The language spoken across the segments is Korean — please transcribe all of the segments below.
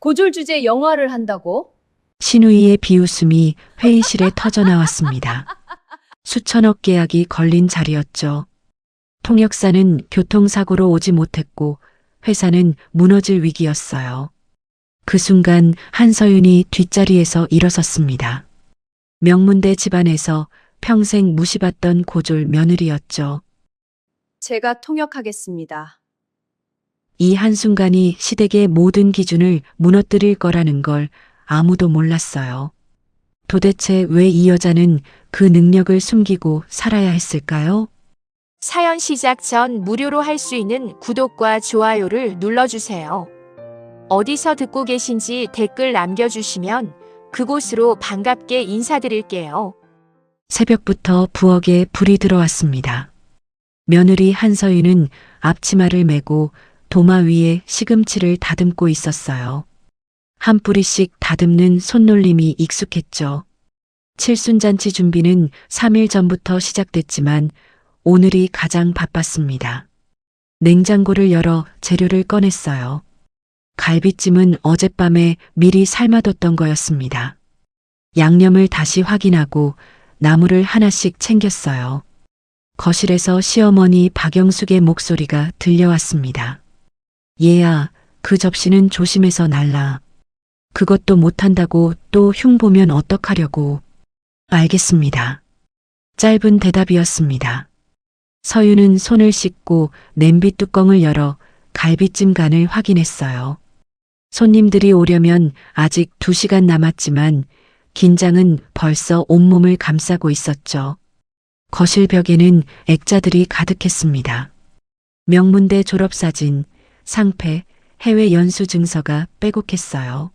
고졸 주제 영화를 한다고? 신우이의 비웃음이 회의실에 터져나왔습니다. 수천억 계약이 걸린 자리였죠. 통역사는 교통사고로 오지 못했고 회사는 무너질 위기였어요. 그 순간 한서윤이 뒷자리에서 일어섰습니다. 명문대 집안에서 평생 무시받던 고졸 며느리였죠. 제가 통역하겠습니다. 이 한순간이 시댁의 모든 기준을 무너뜨릴 거라는 걸 아무도 몰랐어요. 도대체 왜 이 여자는 그 능력을 숨기고 살아야 했을까요? 사연 시작 전 무료로 할 수 있는 구독과 좋아요를 눌러주세요. 어디서 듣고 계신지 댓글 남겨주시면 그곳으로 반갑게 인사드릴게요. 새벽부터 부엌에 불이 들어왔습니다. 며느리 한서윤은 앞치마를 메고 도마 위에 시금치를 다듬고 있었어요. 한 뿌리씩 다듬는 손놀림이 익숙했죠. 칠순잔치 준비는 3일 전부터 시작됐지만 오늘이 가장 바빴습니다. 냉장고를 열어 재료를 꺼냈어요. 갈비찜은 어젯밤에 미리 삶아뒀던 거였습니다. 양념을 다시 확인하고 나물을 하나씩 챙겼어요. 거실에서 시어머니 박영숙의 목소리가 들려왔습니다. 얘야, 그 접시는 조심해서 날라. 그것도 못한다고 또 흉보면 어떡하려고. 알겠습니다. 짧은 대답이었습니다. 서윤은 손을 씻고 냄비 뚜껑을 열어 갈비찜 간을 확인했어요. 손님들이 오려면 아직 2시간 남았지만 긴장은 벌써 온몸을 감싸고 있었죠. 거실 벽에는 액자들이 가득했습니다. 명문대 졸업사진, 상패, 해외 연수 증서가 빼곡했어요.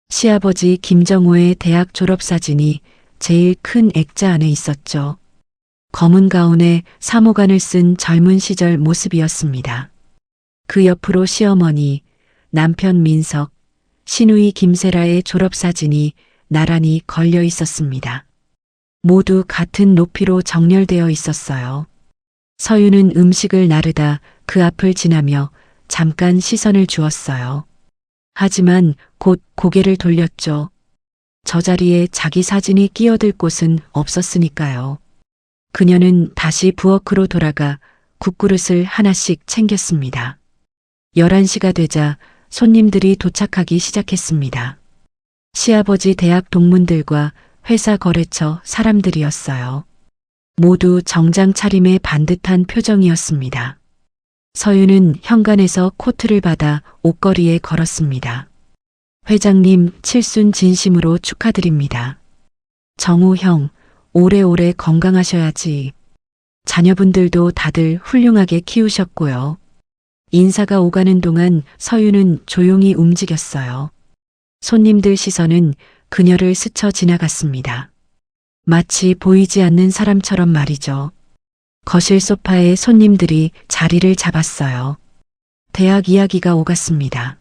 시아버지 김정호의 대학 졸업사진이 제일 큰 액자 안에 있었죠. 검은 가운에 사모관을 쓴 젊은 시절 모습이었습니다. 그 옆으로 시어머니, 남편 민석, 시누이 김세라의 졸업사진이 나란히 걸려 있었습니다. 모두 같은 높이로 정렬되어 있었어요. 서윤은 음식을 나르다 그 앞을 지나며 잠깐 시선을 주었어요. 하지만 곧 고개를 돌렸죠. 저 자리에 자기 사진이 끼어들 곳은 없었으니까요. 그녀는 다시 부엌으로 돌아가 국그릇을 하나씩 챙겼습니다. 11시가 되자 손님들이 도착하기 시작했습니다. 시아버지 대학 동문들과 회사 거래처 사람들이었어요. 모두 정장 차림의 반듯한 표정이었습니다. 서윤은 현관에서 코트를 받아 옷걸이에 걸었습니다. 회장님, 칠순 진심으로 축하드립니다. 정우 형, 오래오래 건강하셔야지. 자녀분들도 다들 훌륭하게 키우셨고요. 인사가 오가는 동안 서윤은 조용히 움직였어요. 손님들 시선은 그녀를 스쳐 지나갔습니다. 마치 보이지 않는 사람처럼 말이죠. 거실 소파에 손님들이 자리를 잡았어요. 대학 이야기가 오갔습니다.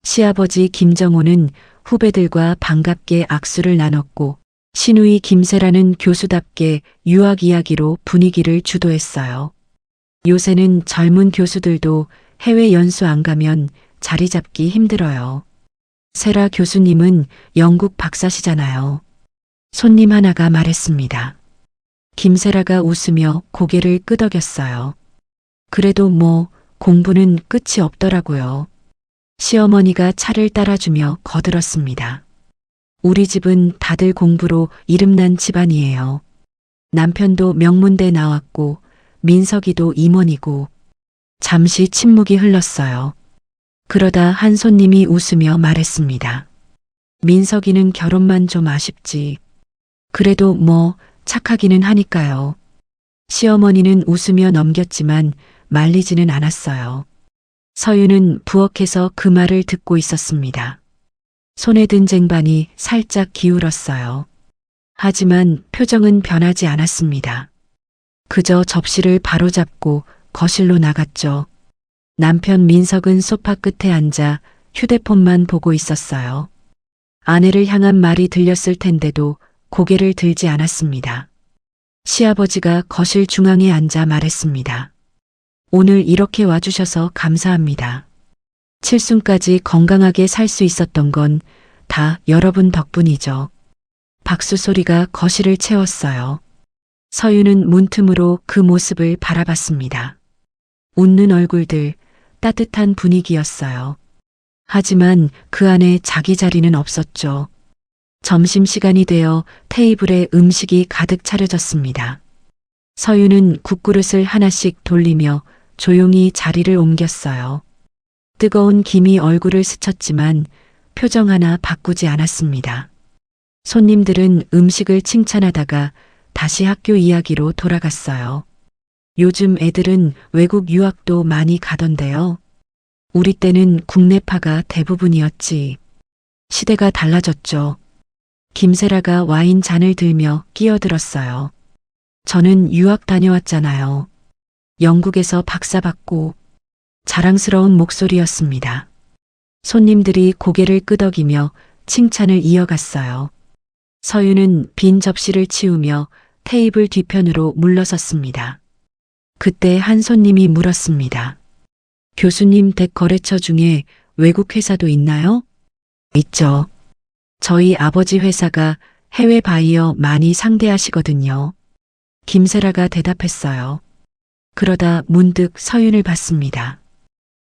시아버지 김정호는 후배들과 반갑게 악수를 나눴고 시누이 김세라는 교수답게 유학 이야기로 분위기를 주도했어요. 요새는 젊은 교수들도 해외 연수 안 가면 자리 잡기 힘들어요. 세라 교수님은 영국 박사시잖아요. 손님 하나가 말했습니다. 김세라가 웃으며 고개를 끄덕였어요. 그래도 뭐 공부는 끝이 없더라고요. 시어머니가 차를 따라주며 거들었습니다. 우리 집은 다들 공부로 이름난 집안이에요. 남편도 명문대 나왔고 민석이도 임원이고. 잠시 침묵이 흘렀어요. 그러다 한 손님이 웃으며 말했습니다. 민석이는 결혼만 좀 아쉽지. 그래도 뭐 착하기는 하니까요. 시어머니는 웃으며 넘겼지만 말리지는 않았어요. 서윤은 부엌에서 그 말을 듣고 있었습니다. 손에 든 쟁반이 살짝 기울었어요. 하지만 표정은 변하지 않았습니다. 그저 접시를 바로잡고 거실로 나갔죠. 남편 민석은 소파 끝에 앉아 휴대폰만 보고 있었어요. 아내를 향한 말이 들렸을 텐데도 고개를 들지 않았습니다. 시아버지가 거실 중앙에 앉아 말했습니다. 오늘 이렇게 와주셔서 감사합니다. 칠순까지 건강하게 살 수 있었던 건 다 여러분 덕분이죠. 박수 소리가 거실을 채웠어요. 서윤은 문틈으로 그 모습을 바라봤습니다. 웃는 얼굴들, 따뜻한 분위기였어요. 하지만 그 안에 자기 자리는 없었죠. 점심시간이 되어 테이블에 음식이 가득 차려졌습니다. 서윤은 국그릇을 하나씩 돌리며 조용히 자리를 옮겼어요. 뜨거운 김이 얼굴을 스쳤지만 표정 하나 바꾸지 않았습니다. 손님들은 음식을 칭찬하다가 다시 학교 이야기로 돌아갔어요. 요즘 애들은 외국 유학도 많이 가던데요. 우리 때는 국내파가 대부분이었지. 시대가 달라졌죠. 김세라가 와인 잔을 들며 끼어들었어요. 저는 유학 다녀왔잖아요. 영국에서 박사 받고. 자랑스러운 목소리였습니다. 손님들이 고개를 끄덕이며 칭찬을 이어갔어요. 서윤은 빈 접시를 치우며 테이블 뒤편으로 물러섰습니다. 그때 한 손님이 물었습니다. 교수님 댁 거래처 중에 외국 회사도 있나요? 있죠. 저희 아버지 회사가 해외 바이어 많이 상대하시거든요. 김세라가 대답했어요. 그러다 문득 서윤을 봤습니다.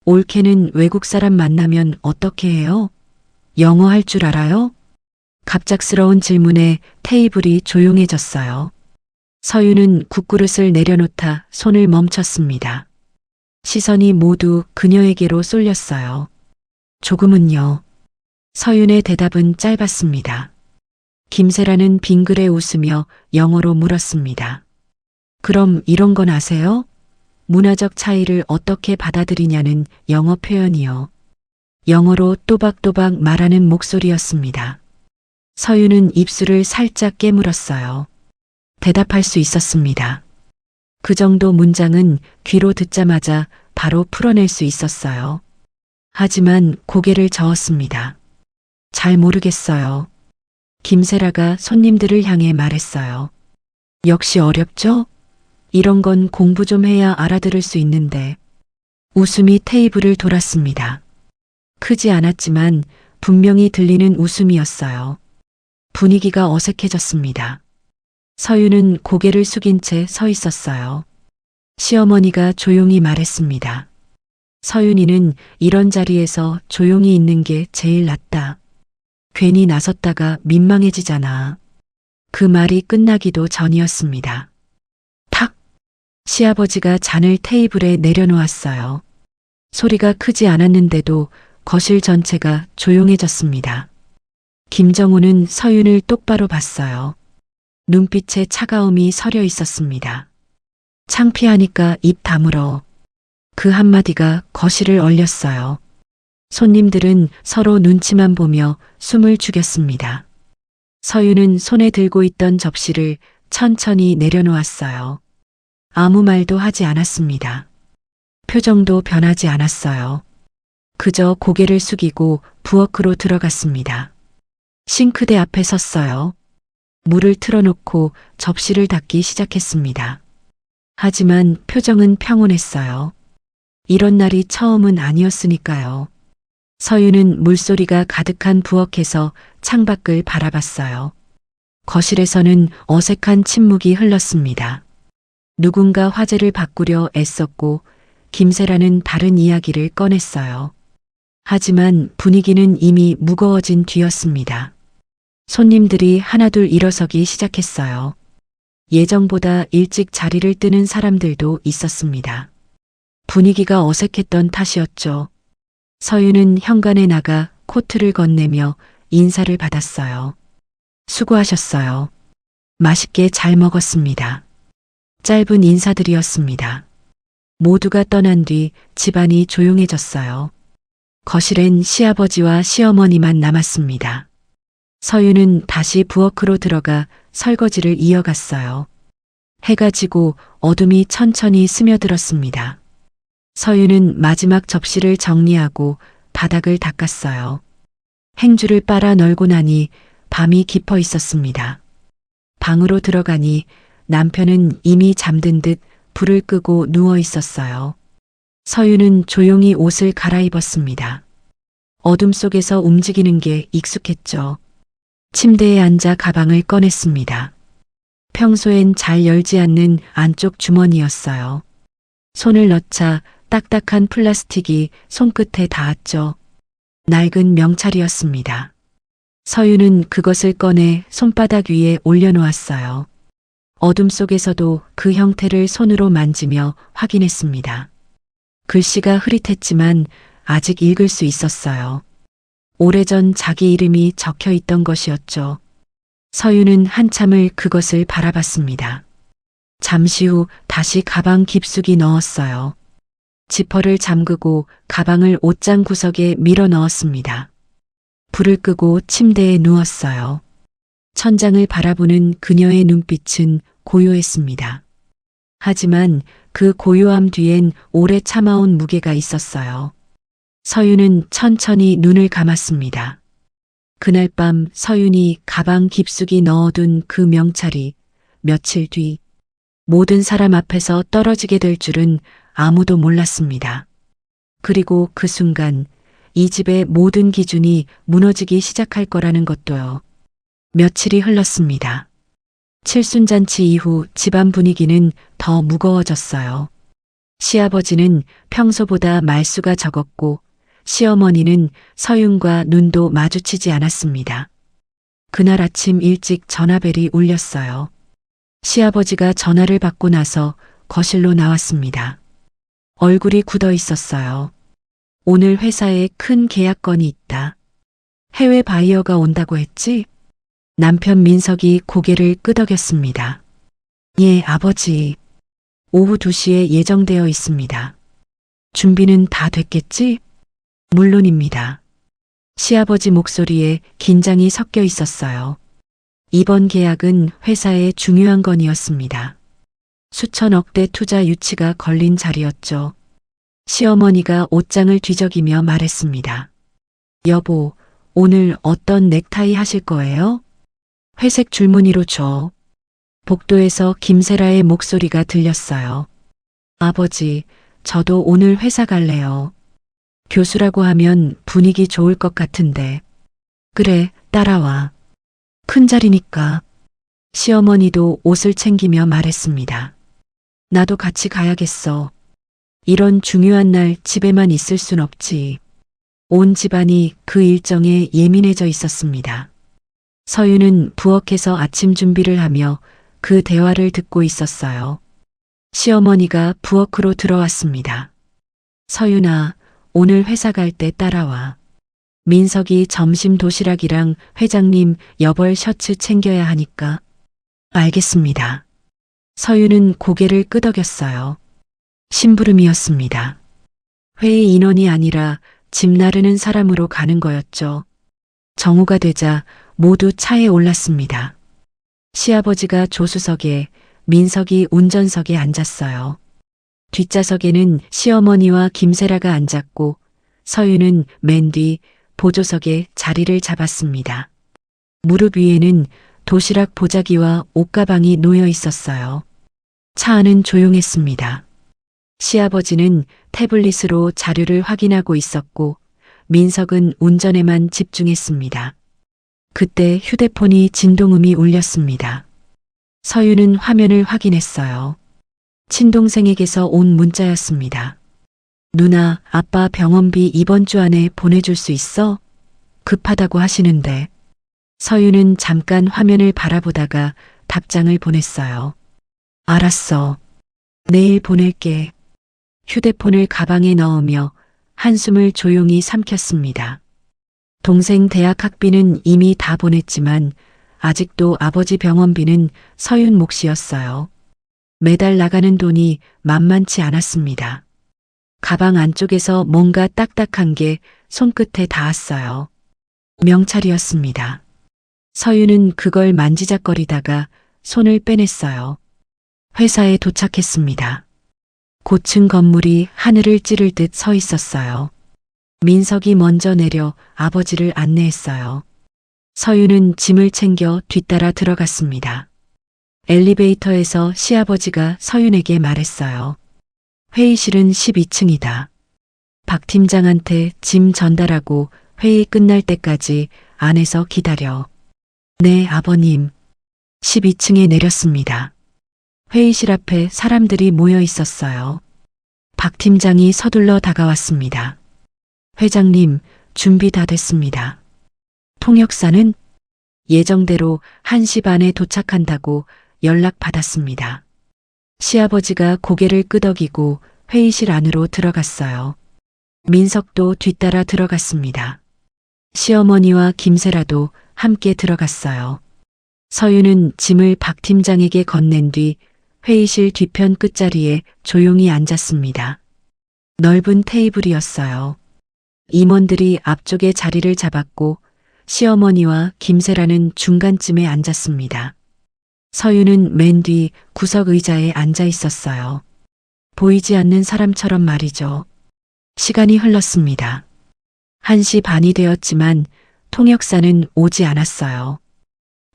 올케는 외국 사람 만나면 어떻게 해요? 영어 할 줄 알아요? 갑작스러운 질문에 테이블이 조용해졌어요. 서윤은 국그릇을 내려놓다 손을 멈췄습니다. 시선이 모두 그녀에게로 쏠렸어요. 조금은요. 서윤의 대답은 짧았습니다. 김세라는 빙그레 웃으며 영어로 물었습니다. 그럼 이런 건 아세요? 문화적 차이를 어떻게 받아들이냐는 영어 표현이요. 영어로 또박또박 말하는 목소리였습니다. 서윤은 입술을 살짝 깨물었어요. 대답할 수 있었습니다. 그 정도 문장은 귀로 듣자마자 바로 풀어낼 수 있었어요. 하지만 고개를 저었습니다. 잘 모르겠어요. 김세라가 손님들을 향해 말했어요. 역시 어렵죠? 이런 건 공부 좀 해야 알아들을 수 있는데. 웃음이 테이블을 돌았습니다. 크지 않았지만 분명히 들리는 웃음이었어요. 분위기가 어색해졌습니다. 서윤은 고개를 숙인 채 서 있었어요. 시어머니가 조용히 말했습니다. 서윤이는 이런 자리에서 조용히 있는 게 제일 낫다. 괜히 나섰다가 민망해지잖아. 그 말이 끝나기도 전이었습니다. 탁! 시아버지가 잔을 테이블에 내려놓았어요. 소리가 크지 않았는데도 거실 전체가 조용해졌습니다. 김정우는 서윤을 똑바로 봤어요. 눈빛에 차가움이 서려 있었습니다. 창피하니까 입 다물어. 그 한마디가 거실을 얼렸어요. 손님들은 서로 눈치만 보며 숨을 죽였습니다. 서윤은 손에 들고 있던 접시를 천천히 내려놓았어요. 아무 말도 하지 않았습니다. 표정도 변하지 않았어요. 그저 고개를 숙이고 부엌으로 들어갔습니다. 싱크대 앞에 섰어요. 물을 틀어놓고 접시를 닦기 시작했습니다. 하지만 표정은 평온했어요. 이런 날이 처음은 아니었으니까요. 서윤은 물소리가 가득한 부엌에서 창밖을 바라봤어요. 거실에서는 어색한 침묵이 흘렀습니다. 누군가 화제를 바꾸려 애썼고 김세라는 다른 이야기를 꺼냈어요. 하지만 분위기는 이미 무거워진 뒤였습니다. 손님들이 하나둘 일어서기 시작했어요. 예정보다 일찍 자리를 뜨는 사람들도 있었습니다. 분위기가 어색했던 탓이었죠. 서윤은 현관에 나가 코트를 건네며 인사를 받았어요. 수고하셨어요. 맛있게 잘 먹었습니다. 짧은 인사들이었습니다. 모두가 떠난 뒤 집안이 조용해졌어요. 거실엔 시아버지와 시어머니만 남았습니다. 서윤은 다시 부엌으로 들어가 설거지를 이어갔어요. 해가 지고 어둠이 천천히 스며들었습니다. 서윤은 마지막 접시를 정리하고 바닥을 닦았어요. 행주를 빨아 널고 나니 밤이 깊어 있었습니다. 방으로 들어가니 남편은 이미 잠든 듯 불을 끄고 누워 있었어요. 서윤은 조용히 옷을 갈아입었습니다. 어둠 속에서 움직이는 게 익숙했죠. 침대에 앉아 가방을 꺼냈습니다. 평소엔 잘 열지 않는 안쪽 주머니였어요. 손을 넣자 딱딱한 플라스틱이 손끝에 닿았죠. 낡은 명찰이었습니다. 서윤은 그것을 꺼내 손바닥 위에 올려놓았어요. 어둠 속에서도 그 형태를 손으로 만지며 확인했습니다. 글씨가 흐릿했지만 아직 읽을 수 있었어요. 오래전 자기 이름이 적혀 있던 것이었죠. 서윤은 한참을 그것을 바라봤습니다. 잠시 후 다시 가방 깊숙이 넣었어요. 지퍼를 잠그고 가방을 옷장 구석에 밀어 넣었습니다. 불을 끄고 침대에 누웠어요. 천장을 바라보는 그녀의 눈빛은 고요했습니다. 하지만 그 고요함 뒤엔 오래 참아온 무게가 있었어요. 서윤은 천천히 눈을 감았습니다. 그날 밤 서윤이 가방 깊숙이 넣어둔 그 명찰이 며칠 뒤 모든 사람 앞에서 떨어지게 될 줄은 아무도 몰랐습니다. 그리고 그 순간 이 집의 모든 기준이 무너지기 시작할 거라는 것도요. 며칠이 흘렀습니다. 칠순잔치 이후 집안 분위기는 더 무거워졌어요. 시아버지는 평소보다 말수가 적었고 시어머니는 서윤과 눈도 마주치지 않았습니다. 그날 아침 일찍 전화벨이 울렸어요. 시아버지가 전화를 받고 나서 거실로 나왔습니다. 얼굴이 굳어 있었어요. 오늘 회사에 큰 계약건이 있다. 해외 바이어가 온다고 했지? 남편 민석이 고개를 끄덕였습니다. 예, 아버지. 오후 2시에 예정되어 있습니다. 준비는 다 됐겠지? 물론입니다. 시아버지 목소리에 긴장이 섞여 있었어요. 이번 계약은 회사의 중요한 건이었습니다. 수천억대 투자 유치가 걸린 자리였죠. 시어머니가 옷장을 뒤적이며 말했습니다. 여보, 오늘 어떤 넥타이 하실 거예요? 회색 줄무늬로 줘. 복도에서 김세라의 목소리가 들렸어요. 아버지, 저도 오늘 회사 갈래요. 교수라고 하면 분위기 좋을 것 같은데. 그래, 따라와. 큰 자리니까. 시어머니도 옷을 챙기며 말했습니다. 나도 같이 가야겠어. 이런 중요한 날 집에만 있을 순 없지. 온 집안이 그 일정에 예민해져 있었습니다. 서윤은 부엌에서 아침 준비를 하며 그 대화를 듣고 있었어요. 시어머니가 부엌으로 들어왔습니다. 서윤아, 오늘 회사 갈 때 따라와. 민석이 점심 도시락이랑 회장님 여벌 셔츠 챙겨야 하니까. 알겠습니다. 서윤은 고개를 끄덕였어요. 심부름이었습니다. 회의 인원이 아니라 집 나르는 사람으로 가는 거였죠. 정오가 되자 모두 차에 올랐습니다. 시아버지가 조수석에, 민석이 운전석에 앉았어요. 뒷좌석에는 시어머니와 김세라가 앉았고 서윤은 맨 뒤 보조석에 자리를 잡았습니다. 무릎 위에는 도시락 보자기와 옷가방이 놓여 있었어요. 차 안은 조용했습니다. 시아버지는 태블릿으로 자료를 확인하고 있었고 민석은 운전에만 집중했습니다. 그때 휴대폰이 진동음이 울렸습니다. 서윤은 화면을 확인했어요. 친동생에게서 온 문자였습니다. 누나, 아빠 병원비 이번 주 안에 보내줄 수 있어? 급하다고 하시는데. 서윤은 잠깐 화면을 바라보다가 답장을 보냈어요. 알았어. 내일 보낼게. 휴대폰을 가방에 넣으며 한숨을 조용히 삼켰습니다. 동생 대학 학비는 이미 다 보냈지만 아직도 아버지 병원비는 서윤 몫이었어요. 매달 나가는 돈이 만만치 않았습니다. 가방 안쪽에서 뭔가 딱딱한 게 손끝에 닿았어요. 명찰이었습니다. 서윤은 그걸 만지작거리다가 손을 빼냈어요. 회사에 도착했습니다. 고층 건물이 하늘을 찌를 듯 서 있었어요. 민석이 먼저 내려 아버지를 안내했어요. 서윤은 짐을 챙겨 뒤따라 들어갔습니다. 엘리베이터에서 시아버지가 서윤에게 말했어요. 회의실은 12층이다. 박 팀장한테 짐 전달하고 회의 끝날 때까지 안에서 기다려. 네, 아버님. 12층에 내렸습니다. 회의실 앞에 사람들이 모여 있었어요. 박 팀장이 서둘러 다가왔습니다. 회장님, 준비 다 됐습니다. 통역사는 예정대로 1시 반에 도착한다고 연락받았습니다. 시아버지가 고개를 끄덕이고 회의실 안으로 들어갔어요. 민석도 뒤따라 들어갔습니다. 시어머니와 김세라도 함께 들어갔어요. 서윤은 짐을 박 팀장에게 건넨 뒤 회의실 뒤편 끝자리에 조용히 앉았습니다. 넓은 테이블이었어요. 임원들이 앞쪽에 자리를 잡았고 시어머니와 김세라는 중간쯤에 앉았습니다. 서윤은 맨 뒤 구석 의자에 앉아 있었어요. 보이지 않는 사람처럼 말이죠. 시간이 흘렀습니다. 1시 반이 되었지만 통역사는 오지 않았어요.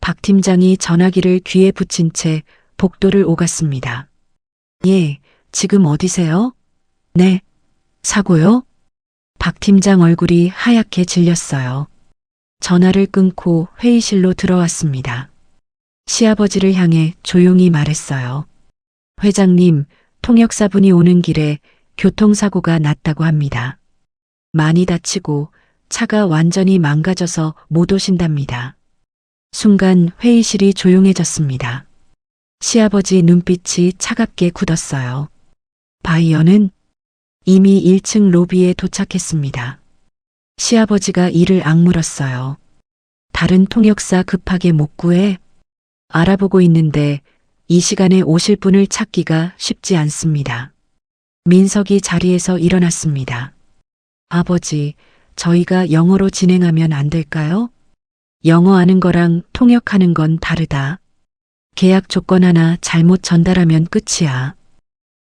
박 팀장이 전화기를 귀에 붙인 채 복도를 오갔습니다. 예, 지금 어디세요? 네. 사고요? 박 팀장 얼굴이 하얗게 질렸어요. 전화를 끊고 회의실로 들어왔습니다. 시아버지를 향해 조용히 말했어요. 회장님, 통역사분이 오는 길에 교통사고가 났다고 합니다. 많이 다치고 차가 완전히 망가져서 못 오신답니다. 순간 회의실이 조용해졌습니다. 시아버지 눈빛이 차갑게 굳었어요. 바이어는 이미 1층 로비에 도착했습니다. 시아버지가 이를 악물었어요. 다른 통역사 급하게 못 구해? 알아보고 있는데 이 시간에 오실 분을 찾기가 쉽지 않습니다. 민석이 자리에서 일어났습니다. 아버지, 저희가 영어로 진행하면 안 될까요? 영어 아는 거랑 통역하는 건 다르다. 계약 조건 하나 잘못 전달하면 끝이야.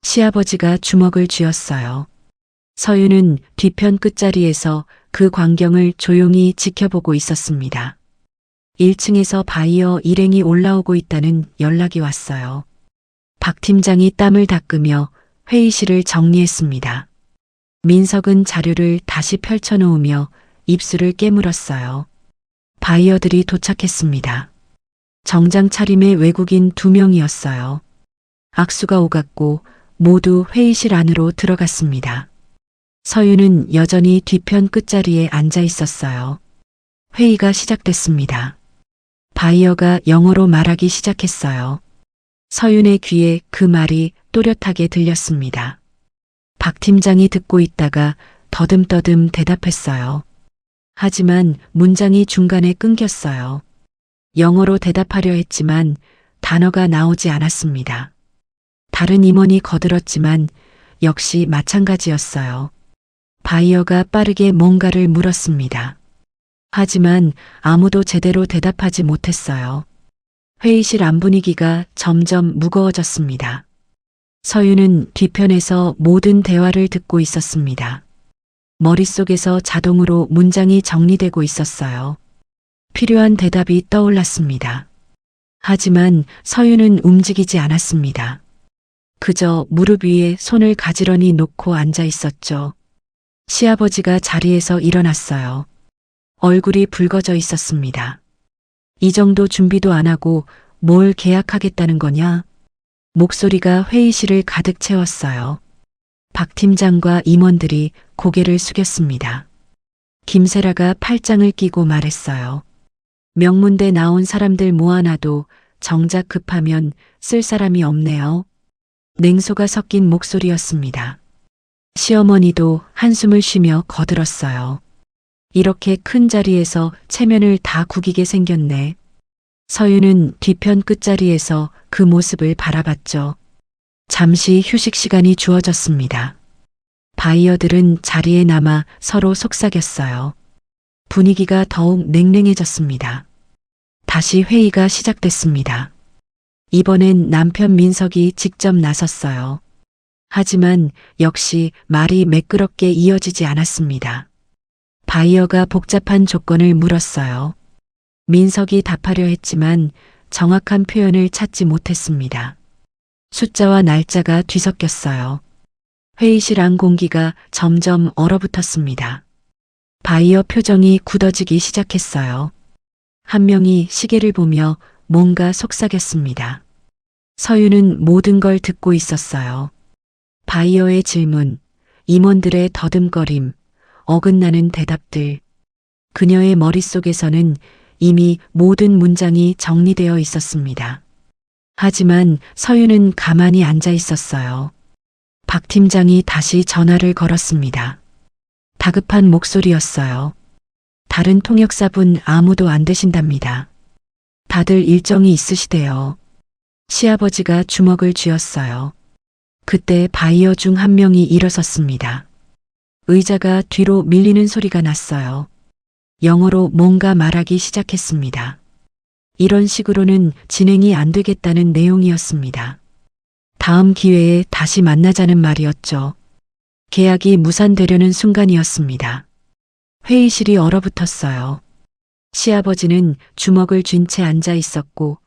시아버지가 주먹을 쥐었어요. 서윤은 뒤편 끝자리에서 그 광경을 조용히 지켜보고 있었습니다. 1층에서 바이어 일행이 올라오고 있다는 연락이 왔어요. 박 팀장이 땀을 닦으며 회의실을 정리했습니다. 민석은 자료를 다시 펼쳐놓으며 입술을 깨물었어요. 바이어들이 도착했습니다. 정장 차림의 외국인 2명이었어요. 악수가 오갔고 모두 회의실 안으로 들어갔습니다. 서윤은 여전히 뒤편 끝자리에 앉아 있었어요. 회의가 시작됐습니다. 바이어가 영어로 말하기 시작했어요. 서윤의 귀에 그 말이 또렷하게 들렸습니다. 박 팀장이 듣고 있다가 더듬더듬 대답했어요. 하지만 문장이 중간에 끊겼어요. 영어로 대답하려 했지만 단어가 나오지 않았습니다. 다른 임원이 거들었지만 역시 마찬가지였어요. 바이어가 빠르게 뭔가를 물었습니다. 하지만 아무도 제대로 대답하지 못했어요. 회의실 안 분위기가 점점 무거워졌습니다. 서윤은 뒤편에서 모든 대화를 듣고 있었습니다. 머릿속에서 자동으로 문장이 정리되고 있었어요. 필요한 대답이 떠올랐습니다. 하지만 서윤은 움직이지 않았습니다. 그저 무릎 위에 손을 가지런히 놓고 앉아 있었죠. 시아버지가 자리에서 일어났어요. 얼굴이 붉어져 있었습니다. 이 정도 준비도 안 하고 뭘 계약하겠다는 거냐? 목소리가 회의실을 가득 채웠어요. 박 팀장과 임원들이 고개를 숙였습니다. 김세라가 팔짱을 끼고 말했어요. 명문대 나온 사람들 모아놔도 정작 급하면 쓸 사람이 없네요. 냉소가 섞인 목소리였습니다. 시어머니도 한숨을 쉬며 거들었어요. 이렇게 큰 자리에서 체면을 다 구기게 생겼네. 서윤은 뒤편 끝자리에서 그 모습을 바라봤죠. 잠시 휴식 시간이 주어졌습니다. 바이어들은 자리에 남아 서로 속삭였어요. 분위기가 더욱 냉랭해졌습니다. 다시 회의가 시작됐습니다. 이번엔 남편 민석이 직접 나섰어요. 하지만 역시 말이 매끄럽게 이어지지 않았습니다. 바이어가 복잡한 조건을 물었어요. 민석이 답하려 했지만 정확한 표현을 찾지 못했습니다. 숫자와 날짜가 뒤섞였어요. 회의실 안 공기가 점점 얼어붙었습니다. 바이어 표정이 굳어지기 시작했어요. 한 명이 시계를 보며 뭔가 속삭였습니다. 서윤은 모든 걸 듣고 있었어요. 바이어의 질문, 임원들의 더듬거림, 어긋나는 대답들. 그녀의 머릿속에서는 이미 모든 문장이 정리되어 있었습니다. 하지만 서윤은 가만히 앉아 있었어요. 박 팀장이 다시 전화를 걸었습니다. 다급한 목소리였어요. 다른 통역사분 아무도 안 되신답니다. 다들 일정이 있으시대요. 시아버지가 주먹을 쥐었어요. 그때 바이어 중 한 명이 일어섰습니다. 의자가 뒤로 밀리는 소리가 났어요. 영어로 뭔가 말하기 시작했습니다. 이런 식으로는 진행이 안 되겠다는 내용이었습니다. 다음 기회에 다시 만나자는 말이었죠. 계약이 무산되려는 순간이었습니다. 회의실이 얼어붙었어요. 시아버지는 주먹을 쥔 채 앉아 있었고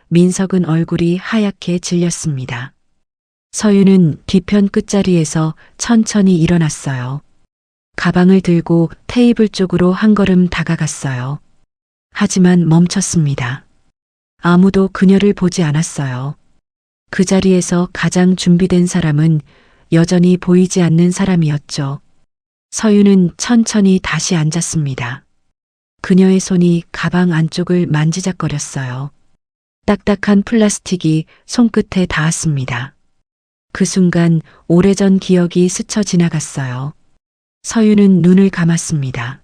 민석은 얼굴이 하얗게 질렸습니다. 서윤은 뒤편 끝자리에서 천천히 일어났어요. 가방을 들고 테이블 쪽으로 한 걸음 다가갔어요. 하지만 멈췄습니다. 아무도 그녀를 보지 않았어요. 그 자리에서 가장 준비된 사람은 여전히 보이지 않는 사람이었죠. 서윤은 천천히 다시 앉았습니다. 그녀의 손이 가방 안쪽을 만지작거렸어요. 딱딱한 플라스틱이 손끝에 닿았습니다. 그 순간 오래전 기억이 스쳐 지나갔어요. 서윤은 눈을 감았습니다.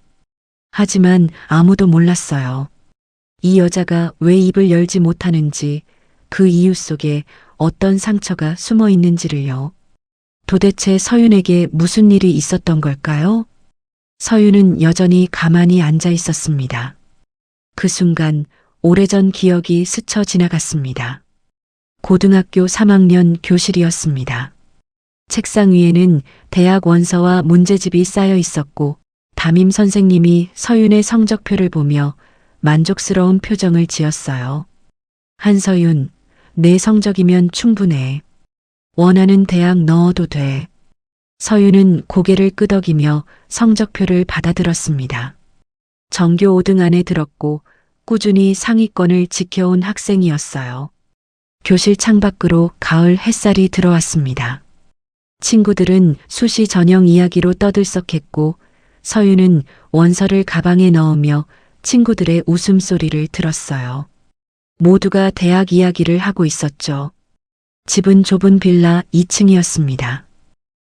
하지만 아무도 몰랐어요. 이 여자가 왜 입을 열지 못하는지, 그 이유 속에 어떤 상처가 숨어 있는지를요. 도대체 서윤에게 무슨 일이 있었던 걸까요? 서윤은 여전히 가만히 앉아 있었습니다. 그 순간 오래전 기억이 스쳐 지나갔습니다. 고등학교 3학년 교실이었습니다. 책상 위에는 대학 원서와 문제집이 쌓여 있었고 담임 선생님이 서윤의 성적표를 보며 만족스러운 표정을 지었어요. 한서윤, 내 성적이면 충분해. 원하는 대학 넣어도 돼. 서윤은 고개를 끄덕이며 성적표를 받아들었습니다. 전교 5등 안에 들었고 꾸준히 상위권을 지켜온 학생이었어요. 교실 창밖으로 가을 햇살이 들어왔습니다. 친구들은 수시 전형 이야기로 떠들썩했고 서윤은 원서를 가방에 넣으며 친구들의 웃음소리를 들었어요. 모두가 대학 이야기를 하고 있었죠. 집은 좁은 빌라 2층이었습니다.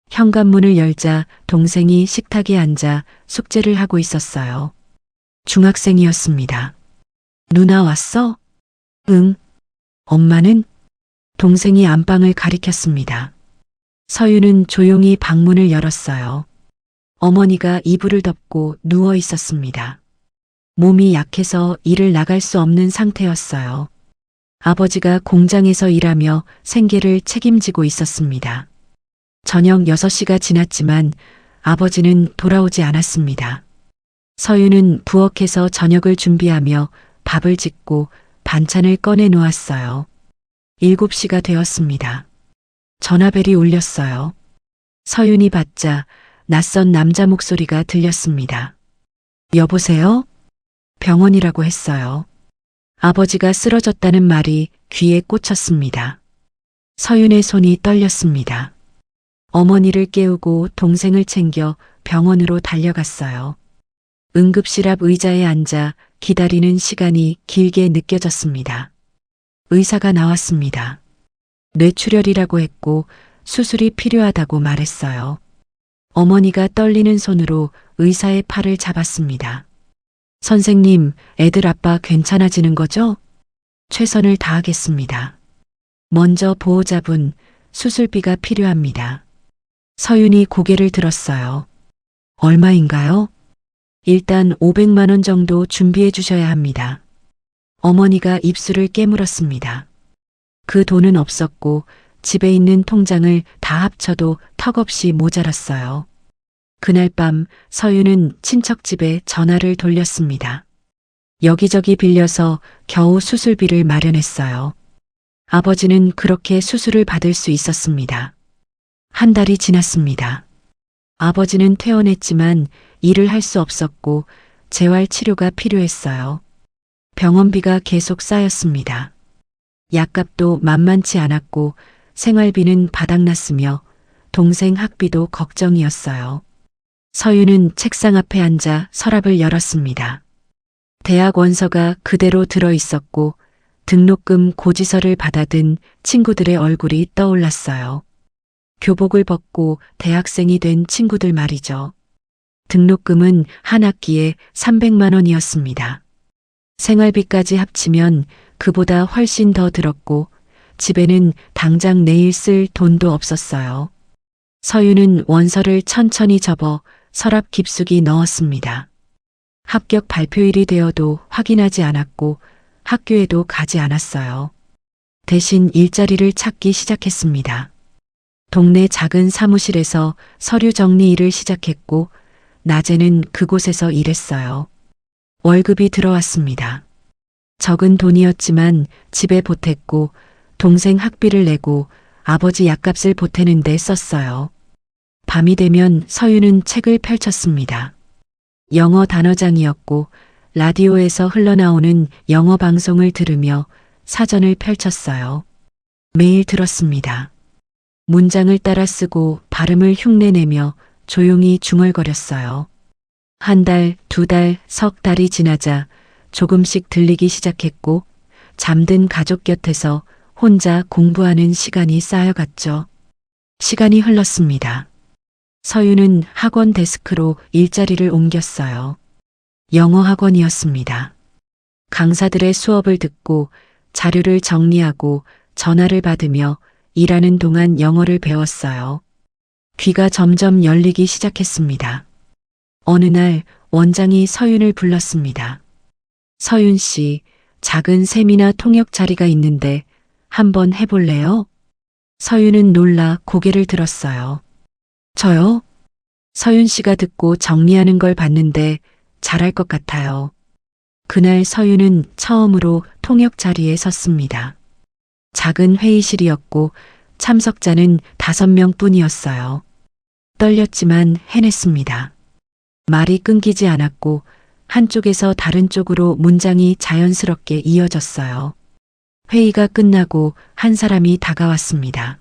현관문을 열자 동생이 식탁에 앉아 숙제를 하고 있었어요. 중학생이었습니다. 누나 왔어? 응. 엄마는? 동생이 안방을 가리켰습니다. 서윤은 조용히 방문을 열었어요. 어머니가 이불을 덮고 누워 있었습니다. 몸이 약해서 일을 나갈 수 없는 상태였어요. 아버지가 공장에서 일하며 생계를 책임지고 있었습니다. 저녁 6시가 지났지만 아버지는 돌아오지 않았습니다. 서윤은 부엌에서 저녁을 준비하며 밥을 짓고 반찬을 꺼내 놓았어요. 7시가 되었습니다. 전화벨이 울렸어요. 서윤이 받자 낯선 남자 목소리가 들렸습니다. 여보세요? 병원이라고 했어요. 아버지가 쓰러졌다는 말이 귀에 꽂혔습니다. 서윤의 손이 떨렸습니다. 어머니를 깨우고 동생을 챙겨 병원으로 달려갔어요. 응급실 앞 의자에 앉아 기다리는 시간이 길게 느껴졌습니다. 의사가 나왔습니다. 뇌출혈이라고 했고 수술이 필요하다고 말했어요. 어머니가 떨리는 손으로 의사의 팔을 잡았습니다. 선생님, 애들 아빠 괜찮아지는 거죠? 최선을 다하겠습니다. 먼저 보호자분, 수술비가 필요합니다. 서윤이 고개를 들었어요. 얼마인가요? 일단 500만 원 정도 준비해 주셔야 합니다. 어머니가 입술을 깨물었습니다. 그 돈은 없었고 집에 있는 통장을 다 합쳐도 턱없이 모자랐어요. 그날 밤 서윤은 친척 집에 전화를 돌렸습니다. 여기저기 빌려서 겨우 수술비를 마련했어요. 아버지는 그렇게 수술을 받을 수 있었습니다. 한 달이 지났습니다. 아버지는 퇴원했지만 일을 할 수 없었고 재활 치료가 필요했어요. 병원비가 계속 쌓였습니다. 약값도 만만치 않았고 생활비는 바닥났으며 동생 학비도 걱정이었어요. 서윤은 책상 앞에 앉아 서랍을 열었습니다. 대학 원서가 그대로 들어 있었고 등록금 고지서를 받아든 친구들의 얼굴이 떠올랐어요. 교복을 벗고 대학생이 된 친구들 말이죠. 등록금은 한 학기에 300만 원이었습니다. 생활비까지 합치면 그보다 훨씬 더 들었고 집에는 당장 내일 쓸 돈도 없었어요. 서윤은 원서를 천천히 접어 서랍 깊숙이 넣었습니다. 합격 발표일이 되어도 확인하지 않았고 학교에도 가지 않았어요. 대신 일자리를 찾기 시작했습니다. 동네 작은 사무실에서 서류 정리 일을 시작했고 낮에는 그곳에서 일했어요. 월급이 들어왔습니다. 적은 돈이었지만 집에 보탰고 동생 학비를 내고 아버지 약값을 보태는 데 썼어요. 밤이 되면 서윤은 책을 펼쳤습니다. 영어 단어장이었고 라디오에서 흘러나오는 영어 방송을 들으며 사전을 펼쳤어요. 매일 들었습니다. 문장을 따라 쓰고 발음을 흉내내며 조용히 중얼거렸어요. 한 달, 두 달, 석 달이 지나자 조금씩 들리기 시작했고 잠든 가족 곁에서 혼자 공부하는 시간이 쌓여갔죠. 시간이 흘렀습니다. 서윤은 학원 데스크로 일자리를 옮겼어요. 영어 학원이었습니다. 강사들의 수업을 듣고 자료를 정리하고 전화를 받으며 일하는 동안 영어를 배웠어요. 귀가 점점 열리기 시작했습니다. 어느 날 원장이 서윤을 불렀습니다. 서윤 씨, 작은 세미나 통역 자리가 있는데 한번 해볼래요? 서윤은 놀라 고개를 들었어요. 저요? 서윤 씨가 듣고 정리하는 걸 봤는데 잘할 것 같아요. 그날 서윤은 처음으로 통역 자리에 섰습니다. 작은 회의실이었고 참석자는 5명 뿐이었어요. 떨렸지만 해냈습니다. 말이 끊기지 않았고 한쪽에서 다른 쪽으로 문장이 자연스럽게 이어졌어요. 회의가 끝나고 한 사람이 다가왔습니다.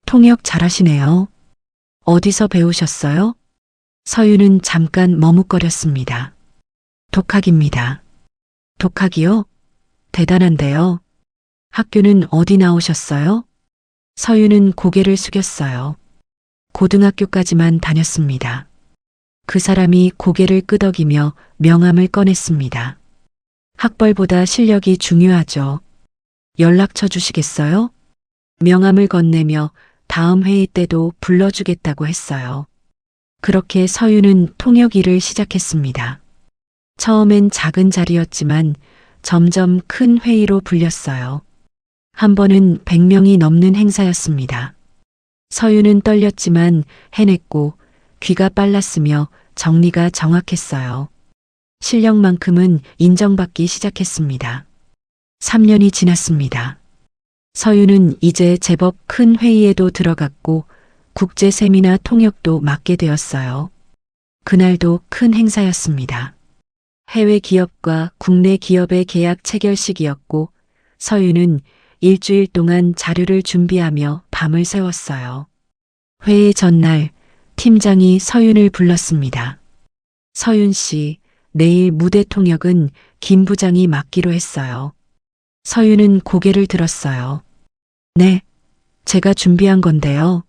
통역 잘하시네요. 어디서 배우셨어요? 서윤은 잠깐 머뭇거렸습니다. 독학입니다. 독학이요? 대단한데요. 학교는 어디 나오셨어요? 서윤은 고개를 숙였어요. 고등학교까지만 다녔습니다. 그 사람이 고개를 끄덕이며 명함을 꺼냈습니다. 학벌보다 실력이 중요하죠. 연락처 주시겠어요? 명함을 건네며 다음 회의 때도 불러주겠다고 했어요. 그렇게 서윤은 통역 일을 시작했습니다. 처음엔 작은 자리였지만 점점 큰 회의로 불렸어요. 한 번은 100명이 넘는 행사였습니다. 서윤은 떨렸지만 해냈고 귀가 빨랐으며 정리가 정확했어요. 실력만큼은 인정받기 시작했습니다. 3년이 지났습니다. 서윤은 이제 제법 큰 회의에도 들어갔고 국제 세미나 통역도 맡게 되었어요. 그날도 큰 행사였습니다. 해외 기업과 국내 기업의 계약 체결식이었고 서윤은 일주일 동안 자료를 준비하며 밤을 새웠어요. 회의 전날 팀장이 서윤을 불렀습니다. 서윤 씨, 내일 무대 통역은 김 부장이 맡기로 했어요. 서윤은 고개를 들었어요. 네, 제가 준비한 건데요.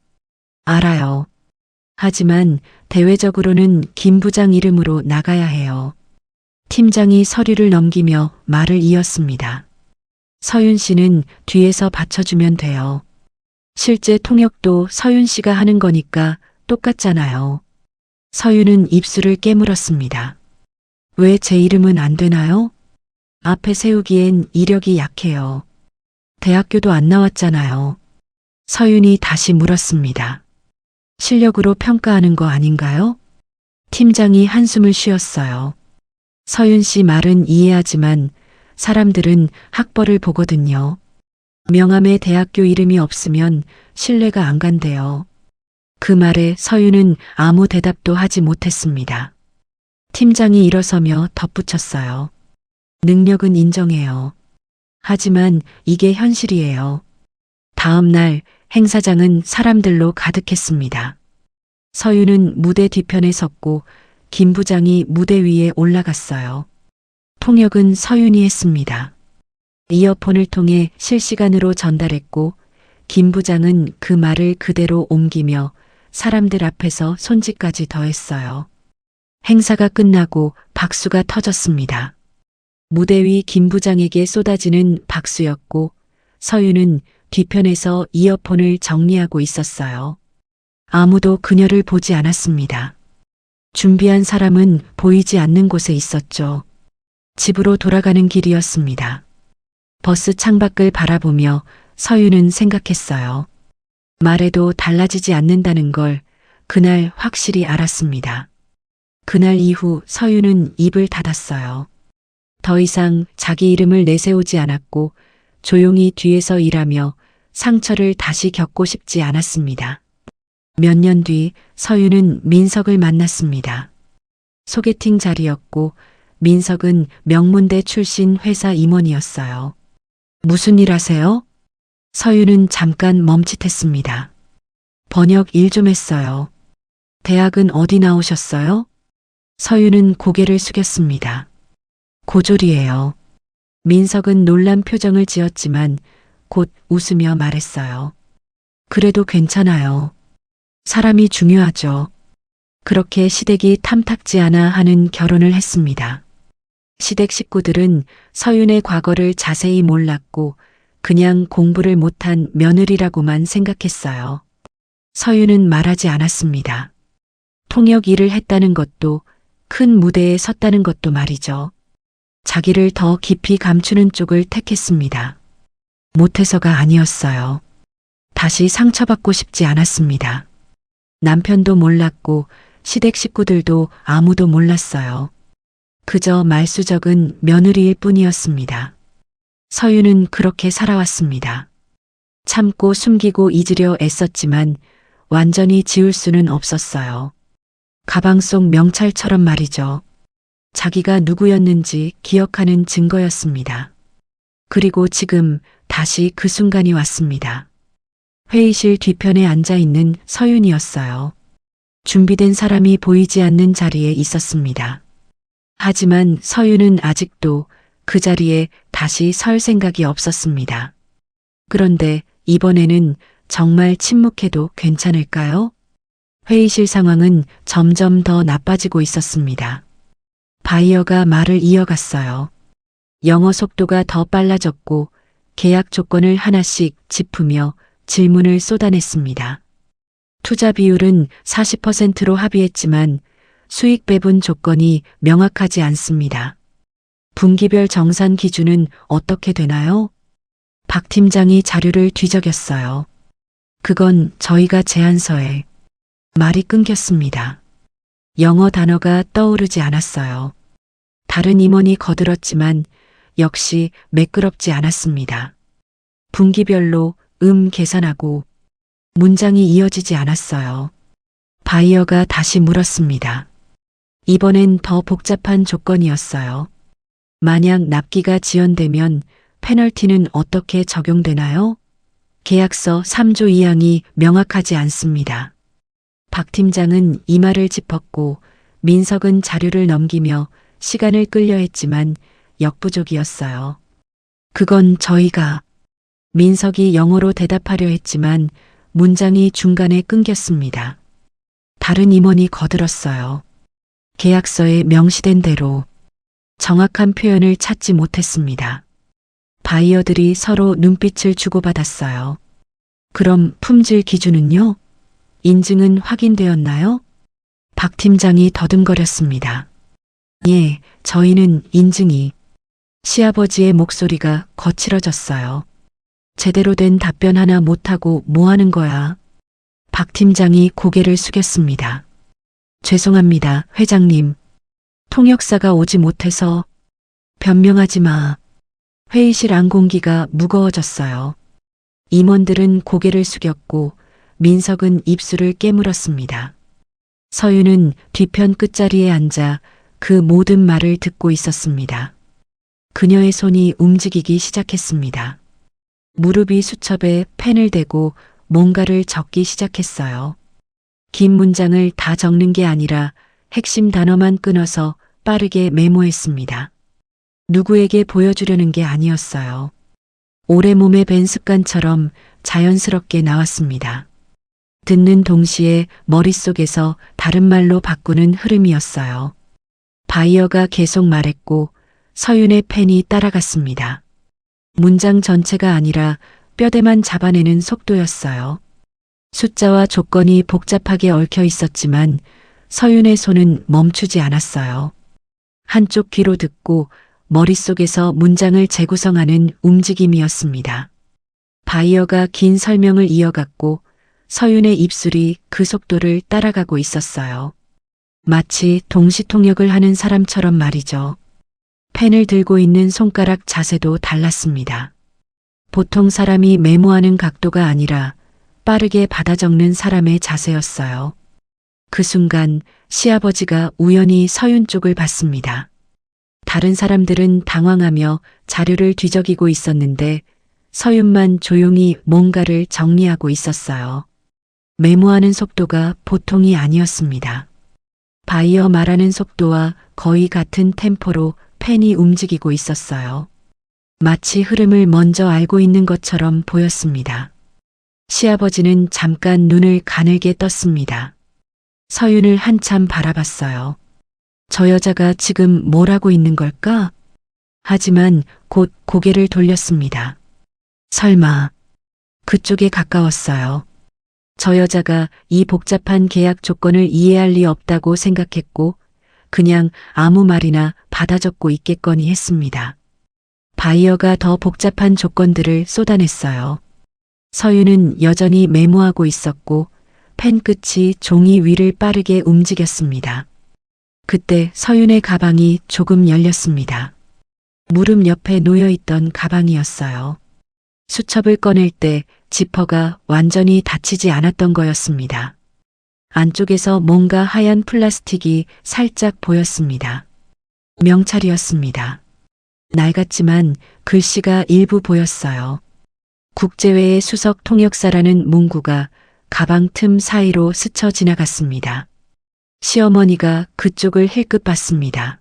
알아요. 하지만 대외적으로는 김 부장 이름으로 나가야 해요. 팀장이 서류를 넘기며 말을 이었습니다. 서윤 씨는 뒤에서 받쳐주면 돼요. 실제 통역도 서윤 씨가 하는 거니까 똑같잖아요. 서윤은 입술을 깨물었습니다. 왜 제 이름은 안 되나요? 앞에 세우기엔 이력이 약해요. 대학교도 안 나왔잖아요. 서윤이 다시 물었습니다. 실력으로 평가하는 거 아닌가요? 팀장이 한숨을 쉬었어요. 서윤 씨 말은 이해하지만 사람들은 학벌을 보거든요. 명함에 대학교 이름이 없으면 신뢰가 안 간대요. 그 말에 서윤은 아무 대답도 하지 못했습니다. 팀장이 일어서며 덧붙였어요. 능력은 인정해요. 하지만 이게 현실이에요. 다음 날 행사장은 사람들로 가득했습니다. 서윤은 무대 뒤편에 섰고 김 부장이 무대 위에 올라갔어요. 통역은 서윤이 했습니다. 이어폰을 통해 실시간으로 전달했고 김 부장은 그 말을 그대로 옮기며 사람들 앞에서 손짓까지 더했어요. 행사가 끝나고 박수가 터졌습니다. 무대 위 김 부장에게 쏟아지는 박수였고 서윤은 뒤편에서 이어폰을 정리하고 있었어요. 아무도 그녀를 보지 않았습니다. 준비한 사람은 보이지 않는 곳에 있었죠. 집으로 돌아가는 길이었습니다. 버스 창밖을 바라보며 서윤은 생각했어요. 말해도 달라지지 않는다는 걸 그날 확실히 알았습니다. 그날 이후 서윤은 입을 닫았어요. 더 이상 자기 이름을 내세우지 않았고 조용히 뒤에서 일하며 상처를 다시 겪고 싶지 않았습니다. 몇 년 뒤 서윤은 민석을 만났습니다. 소개팅 자리였고 민석은 명문대 출신 회사 임원이었어요. 무슨 일 하세요? 서윤은 잠깐 멈칫했습니다. 번역 일 좀 했어요. 대학은 어디 나오셨어요? 서윤은 고개를 숙였습니다. 고졸이에요. 민석은 놀란 표정을 지었지만 곧 웃으며 말했어요. 그래도 괜찮아요. 사람이 중요하죠. 그렇게 시댁이 탐탁지 않아 하는 결혼을 했습니다. 시댁 식구들은 서윤의 과거를 자세히 몰랐고 그냥 공부를 못한 며느리라고만 생각했어요. 서윤은 말하지 않았습니다. 통역 일을 했다는 것도 큰 무대에 섰다는 것도 말이죠. 자기를 더 깊이 감추는 쪽을 택했습니다. 못해서가 아니었어요. 다시 상처받고 싶지 않았습니다. 남편도 몰랐고 시댁 식구들도 아무도 몰랐어요. 그저 말수적은 며느리일 뿐이었습니다. 서윤은 그렇게 살아왔습니다. 참고 숨기고 잊으려 애썼지만 완전히 지울 수는 없었어요. 가방 속 명찰처럼 말이죠. 자기가 누구였는지 기억하는 증거였습니다. 그리고 지금 다시 그 순간이 왔습니다. 회의실 뒤편에 앉아 있는 서윤이었어요. 준비된 사람이 보이지 않는 자리에 있었습니다. 하지만 서윤은 아직도 그 자리에 다시 설 생각이 없었습니다. 그런데 이번에는 정말 침묵해도 괜찮을까요? 회의실 상황은 점점 더 나빠지고 있었습니다. 바이어가 말을 이어갔어요. 영어 속도가 더 빨라졌고 계약 조건을 하나씩 짚으며 질문을 쏟아냈습니다. 투자 비율은 40%로 합의했지만 수익 배분 조건이 명확하지 않습니다. 분기별 정산 기준은 어떻게 되나요? 박 팀장이 자료를 뒤적였어요. 그건 저희가 제안서에. 말이 끊겼습니다. 영어 단어가 떠오르지 않았어요. 다른 임원이 거들었지만 역시 매끄럽지 않았습니다. 분기별로 계산하고 문장이 이어지지 않았어요. 바이어가 다시 물었습니다. 이번엔 더 복잡한 조건이었어요. 만약 납기가 지연되면 페널티는 어떻게 적용되나요? 계약서 3조 2항이 명확하지 않습니다. 박 팀장은 이마를 짚었고 민석은 자료를 넘기며 시간을 끌려 했지만 역부족이었어요. 그건 저희가. 민석이 영어로 대답하려 했지만 문장이 중간에 끊겼습니다. 다른 임원이 거들었어요. 계약서에 명시된 대로. 정확한 표현을 찾지 못했습니다. 바이어들이 서로 눈빛을 주고받았어요. 그럼 품질 기준은요? 인증은 확인되었나요? 박 팀장이 더듬거렸습니다. 예, 저희는 인증이. 시아버지의 목소리가 거칠어졌어요. 제대로 된 답변 하나 못하고 뭐 하는 거야? 박 팀장이 고개를 숙였습니다. 죄송합니다, 회장님. 통역사가 오지 못해서. 변명하지 마. 회의실 안공기가 무거워졌어요. 임원들은 고개를 숙였고 민석은 입술을 깨물었습니다. 서윤은 뒤편 끝자리에 앉아 그 모든 말을 듣고 있었습니다. 그녀의 손이 움직이기 시작했습니다. 무릎이 수첩에 펜을 대고 뭔가를 적기 시작했어요. 긴 문장을 다 적는 게 아니라 핵심 단어만 끊어서 빠르게 메모했습니다. 누구에게 보여주려는 게 아니었어요. 오래 몸에 밴 습관처럼 자연스럽게 나왔습니다. 듣는 동시에 머릿속에서 다른 말로 바꾸는 흐름이었어요. 바이어가 계속 말했고 서윤의 펜이 따라갔습니다. 문장 전체가 아니라 뼈대만 잡아내는 속도였어요. 숫자와 조건이 복잡하게 얽혀 있었지만 서윤의 손은 멈추지 않았어요. 한쪽 귀로 듣고 머릿속에서 문장을 재구성하는 움직임이었습니다. 바이어가 긴 설명을 이어갔고 서윤의 입술이 그 속도를 따라가고 있었어요. 마치 동시통역을 하는 사람처럼 말이죠. 펜을 들고 있는 손가락 자세도 달랐습니다. 보통 사람이 메모하는 각도가 아니라 빠르게 받아 적는 사람의 자세였어요. 그 순간 시아버지가 우연히 서윤 쪽을 봤습니다. 다른 사람들은 당황하며 자료를 뒤적이고 있었는데 서윤만 조용히 뭔가를 정리하고 있었어요. 메모하는 속도가 보통이 아니었습니다. 바이어 말하는 속도와 거의 같은 템포로 펜이 움직이고 있었어요. 마치 흐름을 먼저 알고 있는 것처럼 보였습니다. 시아버지는 잠깐 눈을 가늘게 떴습니다. 서윤을 한참 바라봤어요. 저 여자가 지금 뭘 하고 있는 걸까? 하지만 곧 고개를 돌렸습니다. 설마 그쪽에 가까웠어요. 저 여자가 이 복잡한 계약 조건을 이해할 리 없다고 생각했고 그냥 아무 말이나 받아 적고 있겠거니 했습니다. 바이어가 더 복잡한 조건들을 쏟아냈어요. 서윤은 여전히 메모하고 있었고 펜 끝이 종이 위를 빠르게 움직였습니다. 그때 서윤의 가방이 조금 열렸습니다. 무릎 옆에 놓여있던 가방이었어요. 수첩을 꺼낼 때 지퍼가 완전히 닫히지 않았던 거였습니다. 안쪽에서 뭔가 하얀 플라스틱이 살짝 보였습니다. 명찰이었습니다. 낡았지만 글씨가 일부 보였어요. 국제회의 수석 통역사라는 문구가 가방 틈 사이로 스쳐 지나갔습니다. 시어머니가 그쪽을 힐끗 봤습니다.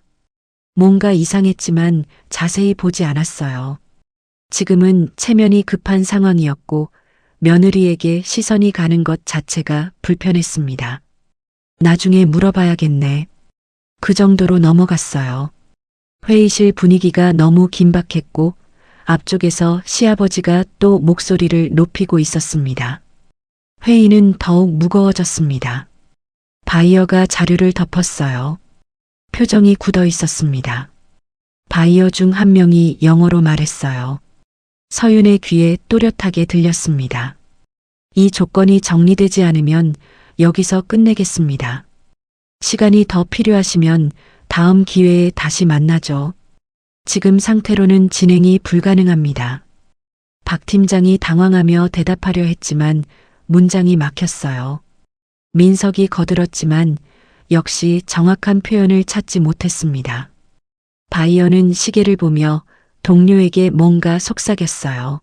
뭔가 이상했지만 자세히 보지 않았어요. 지금은 체면이 급한 상황이었고 며느리에게 시선이 가는 것 자체가 불편했습니다. 나중에 물어봐야겠네. 그 정도로 넘어갔어요. 회의실 분위기가 너무 긴박했고 앞쪽에서 시아버지가 또 목소리를 높이고 있었습니다. 회의는 더욱 무거워졌습니다. 바이어가 자료를 덮었어요. 표정이 굳어 있었습니다. 바이어 중 한 명이 영어로 말했어요. 서윤의 귀에 또렷하게 들렸습니다. 이 조건이 정리되지 않으면 여기서 끝내겠습니다. 시간이 더 필요하시면 다음 기회에 다시 만나죠. 지금 상태로는 진행이 불가능합니다. 박 팀장이 당황하며 대답하려 했지만 문장이 막혔어요. 민석이 거들었지만 역시 정확한 표현을 찾지 못했습니다. 바이어는 시계를 보며 동료에게 뭔가 속삭였어요.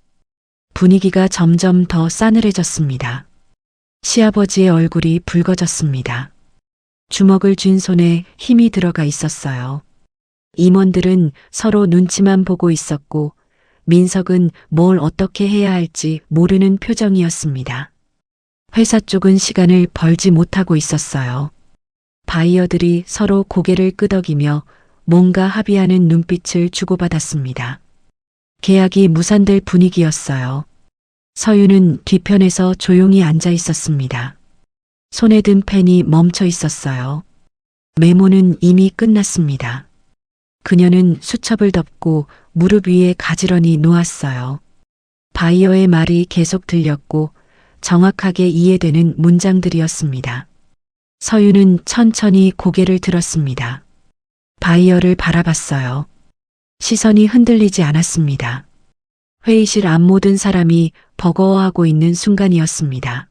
분위기가 점점 더 싸늘해졌습니다. 시아버지의 얼굴이 붉어졌습니다. 주먹을 쥔 손에 힘이 들어가 있었어요. 임원들은 서로 눈치만 보고 있었고 민석은 뭘 어떻게 해야 할지 모르는 표정이었습니다. 회사 쪽은 시간을 벌지 못하고 있었어요. 바이어들이 서로 고개를 끄덕이며 뭔가 합의하는 눈빛을 주고받았습니다. 계약이 무산될 분위기였어요. 서윤은 뒤편에서 조용히 앉아 있었습니다. 손에 든 펜이 멈춰 있었어요. 메모는 이미 끝났습니다. 그녀는 수첩을 덮고 무릎 위에 가지런히 놓았어요. 바이어의 말이 계속 들렸고 정확하게 이해되는 문장들이었습니다. 서윤은 천천히 고개를 들었습니다. 바이어를 바라봤어요. 시선이 흔들리지 않았습니다. 회의실 앞 모든 사람이 버거워하고 있는 순간이었습니다.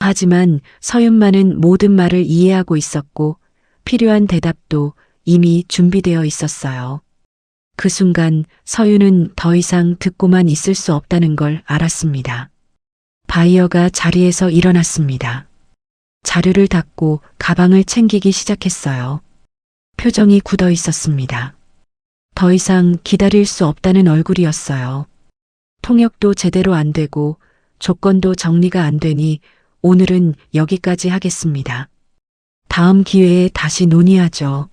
하지만 서윤만은 모든 말을 이해하고 있었고 필요한 대답도 이미 준비되어 있었어요. 그 순간 서윤은 더 이상 듣고만 있을 수 없다는 걸 알았습니다. 바이어가 자리에서 일어났습니다. 자료를 닫고 가방을 챙기기 시작했어요. 표정이 굳어 있었습니다. 더 이상 기다릴 수 없다는 얼굴이었어요. 통역도 제대로 안 되고 조건도 정리가 안 되니 오늘은 여기까지 하겠습니다. 다음 기회에 다시 논의하죠.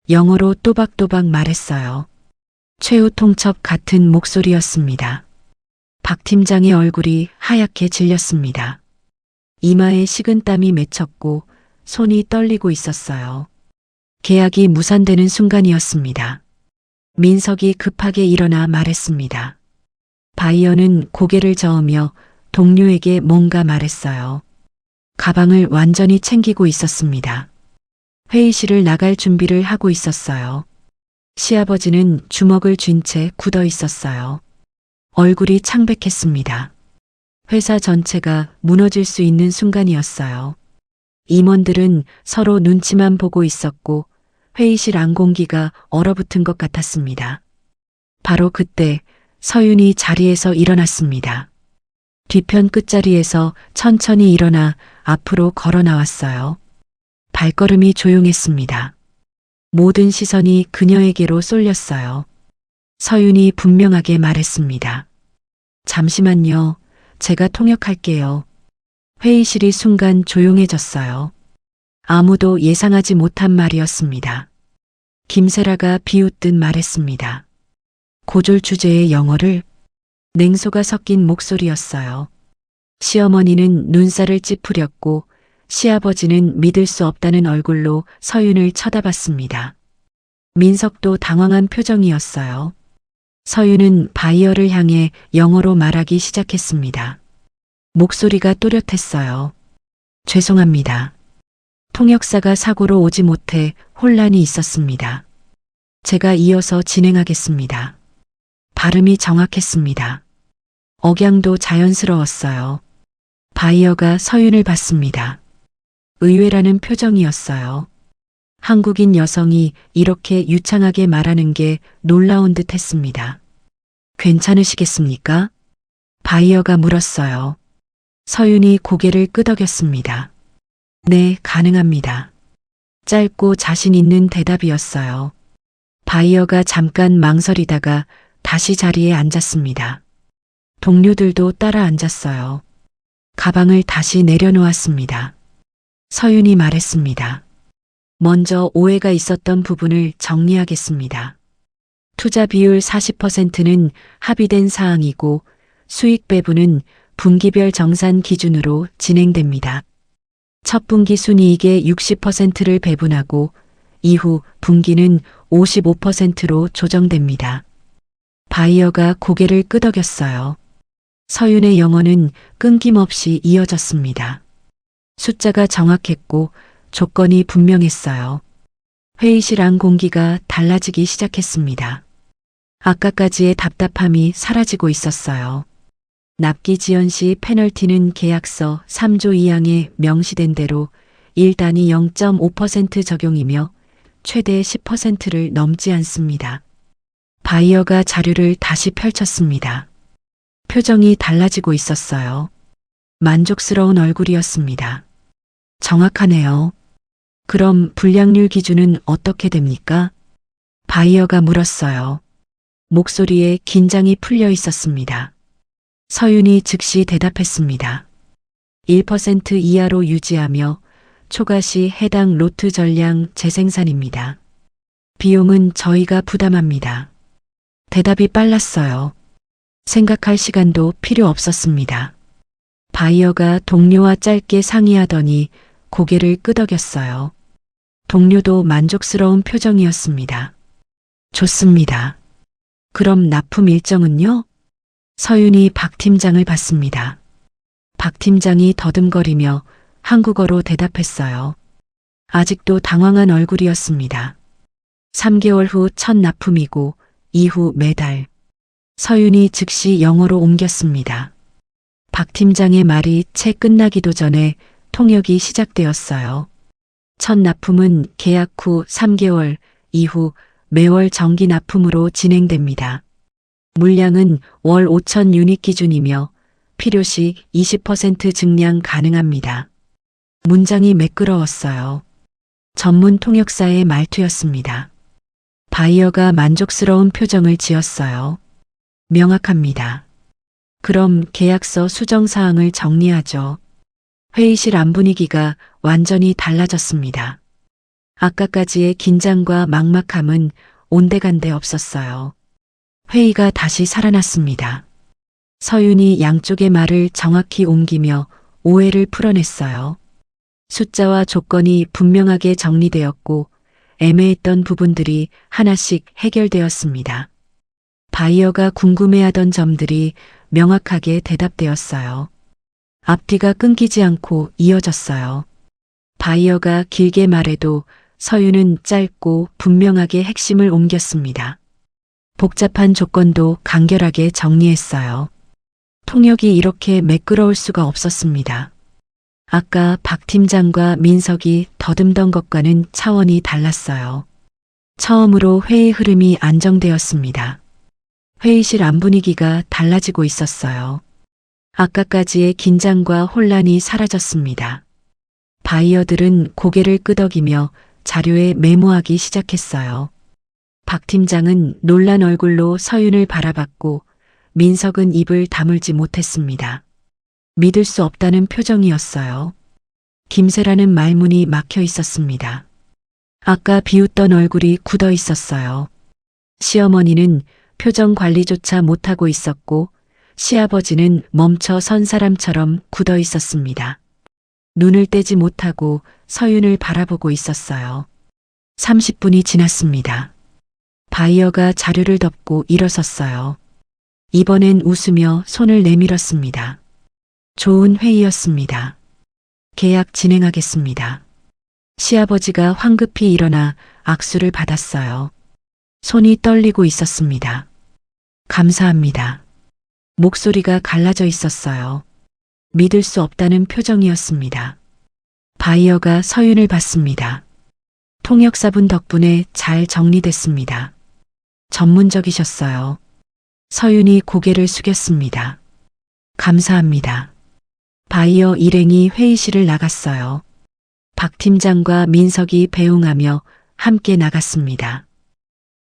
영어로 또박또박 말했어요. 최후 통첩 같은 목소리였습니다. 박 팀장의 얼굴이 하얗게 질렸습니다. 이마에 식은땀이 맺혔고 손이 떨리고 있었어요. 계약이 무산되는 순간이었습니다. 민석이 급하게 일어나 말했습니다. 바이어는 고개를 저으며 동료에게 뭔가 말했어요. 가방을 완전히 챙기고 있었습니다. 회의실을 나갈 준비를 하고 있었어요. 시아버지는 주먹을 쥔 채 굳어 있었어요. 얼굴이 창백했습니다. 회사 전체가 무너질 수 있는 순간이었어요. 임원들은 서로 눈치만 보고 있었고 회의실 안 공기가 얼어붙은 것 같았습니다. 바로 그때 서윤이 자리에서 일어났습니다. 뒤편 끝자리에서 천천히 일어나 앞으로 걸어 나왔어요. 발걸음이 조용했습니다. 모든 시선이 그녀에게로 쏠렸어요. 서윤이 분명하게 말했습니다. 잠시만요. 제가 통역할게요. 회의실이 순간 조용해졌어요. 아무도 예상하지 못한 말이었습니다. 김세라가 비웃듯 말했습니다. 고졸 주제의 영어를 냉소가 섞인 목소리였어요. 시어머니는 눈살을 찌푸렸고 시아버지는 믿을 수 없다는 얼굴로 서윤을 쳐다봤습니다. 민석도 당황한 표정이었어요. 서윤은 바이어를 향해 영어로 말하기 시작했습니다. 목소리가 또렷했어요. 죄송합니다. 통역사가 사고로 오지 못해 혼란이 있었습니다. 제가 이어서 진행하겠습니다. 발음이 정확했습니다. 억양도 자연스러웠어요. 바이어가 서윤을 봤습니다. 의외라는 표정이었어요. 한국인 여성이 이렇게 유창하게 말하는 게 놀라운 듯 했습니다. 괜찮으시겠습니까? 바이어가 물었어요. 서윤이 고개를 끄덕였습니다. 네, 가능합니다. 짧고 자신 있는 대답이었어요. 바이어가 잠깐 망설이다가 다시 자리에 앉았습니다. 동료들도 따라 앉았어요. 가방을 다시 내려놓았습니다. 서윤이 말했습니다. 먼저 오해가 있었던 부분을 정리하겠습니다. 투자 비율 40%는 합의된 사항이고 수익 배분은 분기별 정산 기준으로 진행됩니다. 첫 분기 순이익의 60%를 배분하고 이후 분기는 55%로 조정됩니다. 바이어가 고개를 끄덕였어요. 서윤의 영어는 끊김없이 이어졌습니다. 숫자가 정확했고 조건이 분명했어요. 회의실 안 공기가 달라지기 시작했습니다. 아까까지의 답답함이 사라지고 있었어요. 납기 지연 시 페널티는 계약서 3조 2항에 명시된 대로 1단위 0.5% 적용이며 최대 10%를 넘지 않습니다. 바이어가 자료를 다시 펼쳤습니다. 표정이 달라지고 있었어요. 만족스러운 얼굴이었습니다. 정확하네요. 그럼 불량률 기준은 어떻게 됩니까? 바이어가 물었어요. 목소리에 긴장이 풀려 있었습니다. 서윤이 즉시 대답했습니다. 1% 이하로 유지하며 초과 시 해당 로트 전량 재생산입니다. 비용은 저희가 부담합니다. 대답이 빨랐어요. 생각할 시간도 필요 없었습니다. 바이어가 동료와 짧게 상의하더니 고개를 끄덕였어요. 동료도 만족스러운 표정이었습니다. 좋습니다. 그럼 납품 일정은요? 서윤이 박 팀장을 봤습니다. 박 팀장이 더듬거리며 한국어로 대답했어요. 아직도 당황한 얼굴이었습니다. 3개월 후 첫 납품이고 이후 매달. 서윤이 즉시 영어로 옮겼습니다. 박 팀장의 말이 채 끝나기도 전에 통역이 시작되었어요. 첫 납품은 계약 후 3개월 이후 매월 정기 납품으로 진행됩니다. 물량은 월 5천 유닛 기준이며 필요시 20% 증량 가능합니다. 문장이 매끄러웠어요. 전문 통역사의 말투였습니다. 바이어가 만족스러운 표정을 지었어요. 명확합니다. 그럼 계약서 수정 사항을 정리하죠. 회의실 안 분위기가 완전히 달라졌습니다. 아까까지의 긴장과 막막함은 온데간데 없었어요. 회의가 다시 살아났습니다. 서윤이 양쪽의 말을 정확히 옮기며 오해를 풀어냈어요. 숫자와 조건이 분명하게 정리되었고 애매했던 부분들이 하나씩 해결되었습니다. 바이어가 궁금해하던 점들이 명확하게 대답되었어요. 앞뒤가 끊기지 않고 이어졌어요. 바이어가 길게 말해도 서윤은 짧고 분명하게 핵심을 옮겼습니다. 복잡한 조건도 간결하게 정리했어요. 통역이 이렇게 매끄러울 수가 없었습니다. 아까 박 팀장과 민석이 더듬던 것과는 차원이 달랐어요. 처음으로 회의 흐름이 안정되었습니다. 회의실 안 분위기가 달라지고 있었어요. 아까까지의 긴장과 혼란이 사라졌습니다. 바이어들은 고개를 끄덕이며 자료에 메모하기 시작했어요. 박 팀장은 놀란 얼굴로 서윤을 바라봤고 민석은 입을 다물지 못했습니다. 믿을 수 없다는 표정이었어요. 김새라는 말문이 막혀 있었습니다. 아까 비웃던 얼굴이 굳어 있었어요. 시어머니는 표정 관리조차 못하고 있었고 시아버지는 멈춰 선 사람처럼 굳어 있었습니다. 눈을 떼지 못하고 서윤을 바라보고 있었어요. 30분이 지났습니다. 바이어가 자료를 덮고 일어섰어요. 이번엔 웃으며 손을 내밀었습니다. 좋은 회의였습니다. 계약 진행하겠습니다. 시아버지가 황급히 일어나 악수를 받았어요. 손이 떨리고 있었습니다. 감사합니다. 목소리가 갈라져 있었어요. 믿을 수 없다는 표정이었습니다. 바이어가 서윤을 봤습니다. 통역사분 덕분에 잘 정리됐습니다. 전문적이셨어요. 서윤이 고개를 숙였습니다. 감사합니다. 바이어 일행이 회의실을 나갔어요. 박 팀장과 민석이 배웅하며 함께 나갔습니다.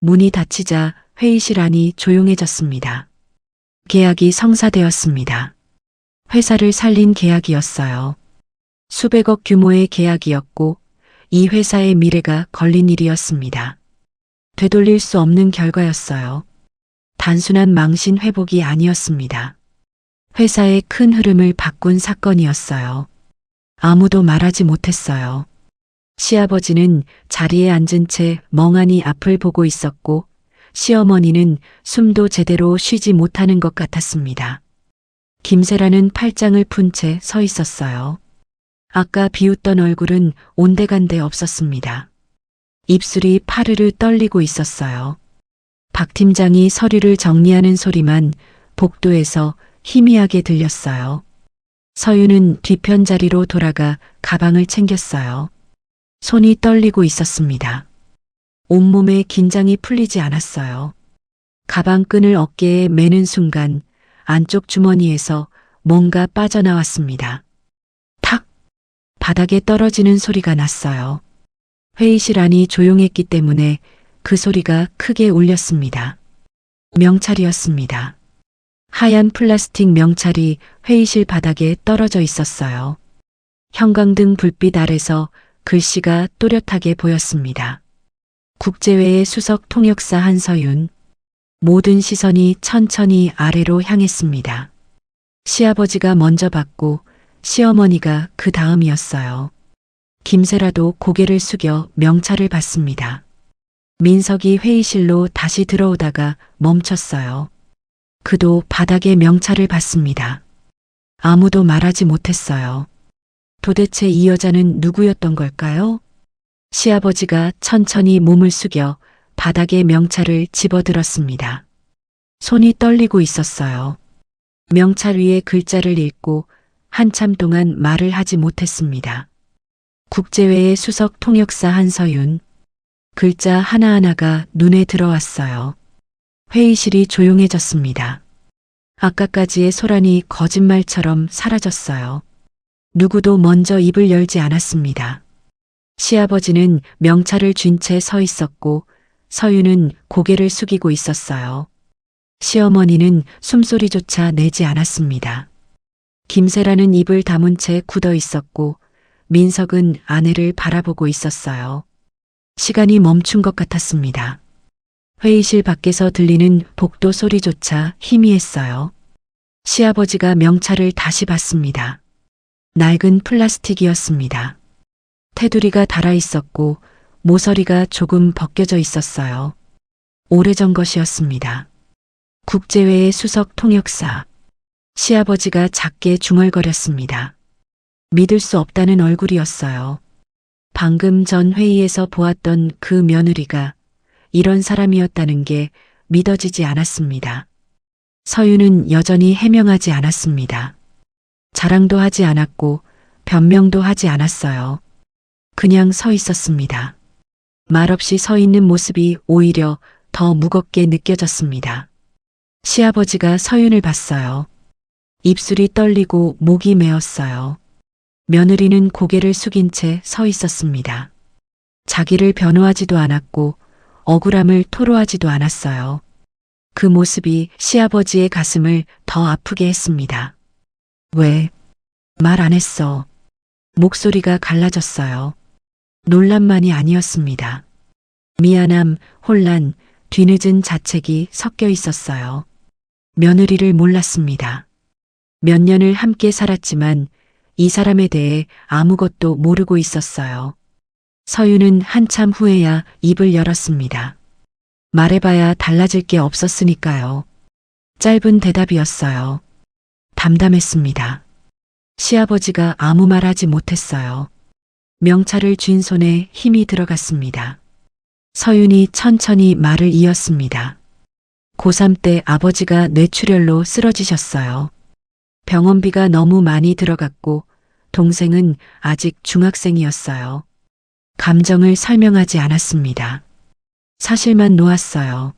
문이 닫히자 회의실 안이 조용해졌습니다. 계약이 성사되었습니다. 회사를 살린 계약이었어요. 수백억 규모의 계약이었고 이 회사의 미래가 걸린 일이었습니다. 되돌릴 수 없는 결과였어요. 단순한 망신 회복이 아니었습니다. 회사의 큰 흐름을 바꾼 사건이었어요. 아무도 말하지 못했어요. 시아버지는 자리에 앉은 채 멍하니 앞을 보고 있었고 시어머니는 숨도 제대로 쉬지 못하는 것 같았습니다. 김새라는 팔짱을 푼 채 서 있었어요. 아까 비웃던 얼굴은 온데간데 없었습니다. 입술이 파르르 떨리고 있었어요. 박 팀장이 서류를 정리하는 소리만 복도에서 희미하게 들렸어요. 서윤은 뒤편 자리로 돌아가 가방을 챙겼어요. 손이 떨리고 있었습니다. 온몸에 긴장이 풀리지 않았어요. 가방 끈을 어깨에 매는 순간 안쪽 주머니에서 뭔가 빠져나왔습니다. 탁! 바닥에 떨어지는 소리가 났어요. 회의실 안이 조용했기 때문에 그 소리가 크게 울렸습니다. 명찰이었습니다. 하얀 플라스틱 명찰이 회의실 바닥에 떨어져 있었어요. 형광등 불빛 아래서 글씨가 또렷하게 보였습니다. 국제회의 수석 통역사 한서윤. 모든 시선이 천천히 아래로 향했습니다. 시아버지가 먼저 받고 시어머니가 그 다음이었어요. 김새라도 고개를 숙여 명찰을 받습니다. 민석이 회의실로 다시 들어오다가 멈췄어요. 그도 바닥에 명찰을 받습니다. 아무도 말하지 못했어요. 도대체 이 여자는 누구였던 걸까요? 시아버지가 천천히 몸을 숙여 바닥에 명찰을 집어들었습니다. 손이 떨리고 있었어요. 명찰 위에 글자를 읽고 한참 동안 말을 하지 못했습니다. 국제회의 수석 통역사 한서윤. 글자 하나하나가 눈에 들어왔어요. 회의실이 조용해졌습니다. 아까까지의 소란이 거짓말처럼 사라졌어요. 누구도 먼저 입을 열지 않았습니다. 시아버지는 명찰을 쥔 채 서 있었고 서윤은 고개를 숙이고 있었어요. 시어머니는 숨소리조차 내지 않았습니다. 김세라는 입을 다문 채 굳어 있었고 민석은 아내를 바라보고 있었어요. 시간이 멈춘 것 같았습니다. 회의실 밖에서 들리는 복도 소리조차 희미했어요. 시아버지가 명찰을 다시 봤습니다. 낡은 플라스틱이었습니다. 테두리가 닳아 있었고 모서리가 조금 벗겨져 있었어요. 오래전 것이었습니다. 국제회의 수석 통역사. 시아버지가 작게 중얼거렸습니다. 믿을 수 없다는 얼굴이었어요. 방금 전 회의에서 보았던 그 며느리가 이런 사람이었다는 게 믿어지지 않았습니다. 서윤은 여전히 해명하지 않았습니다. 자랑도 하지 않았고 변명도 하지 않았어요. 그냥 서 있었습니다. 말없이 서 있는 모습이 오히려 더 무겁게 느껴졌습니다. 시아버지가 서윤을 봤어요. 입술이 떨리고 목이 메었어요. 며느리는 고개를 숙인 채 서 있었습니다. 자기를 변호하지도 않았고 억울함을 토로하지도 않았어요. 그 모습이 시아버지의 가슴을 더 아프게 했습니다. 왜 말 안 했어? 목소리가 갈라졌어요. 놀람만이 아니었습니다. 미안함, 혼란, 뒤늦은 자책이 섞여 있었어요. 며느리를 몰랐습니다. 몇 년을 함께 살았지만 이 사람에 대해 아무것도 모르고 있었어요. 서윤은 한참 후에야 입을 열었습니다. 말해봐야 달라질 게 없었으니까요. 짧은 대답이었어요. 담담했습니다. 시아버지가 아무 말 하지 못했어요. 명찰을 쥔 손에 힘이 들어갔습니다. 서윤이 천천히 말을 이었습니다. 고3 때 아버지가 뇌출혈로 쓰러지셨어요. 병원비가 너무 많이 들어갔고 동생은 아직 중학생이었어요. 감정을 설명하지 않았습니다. 사실만 놓았어요.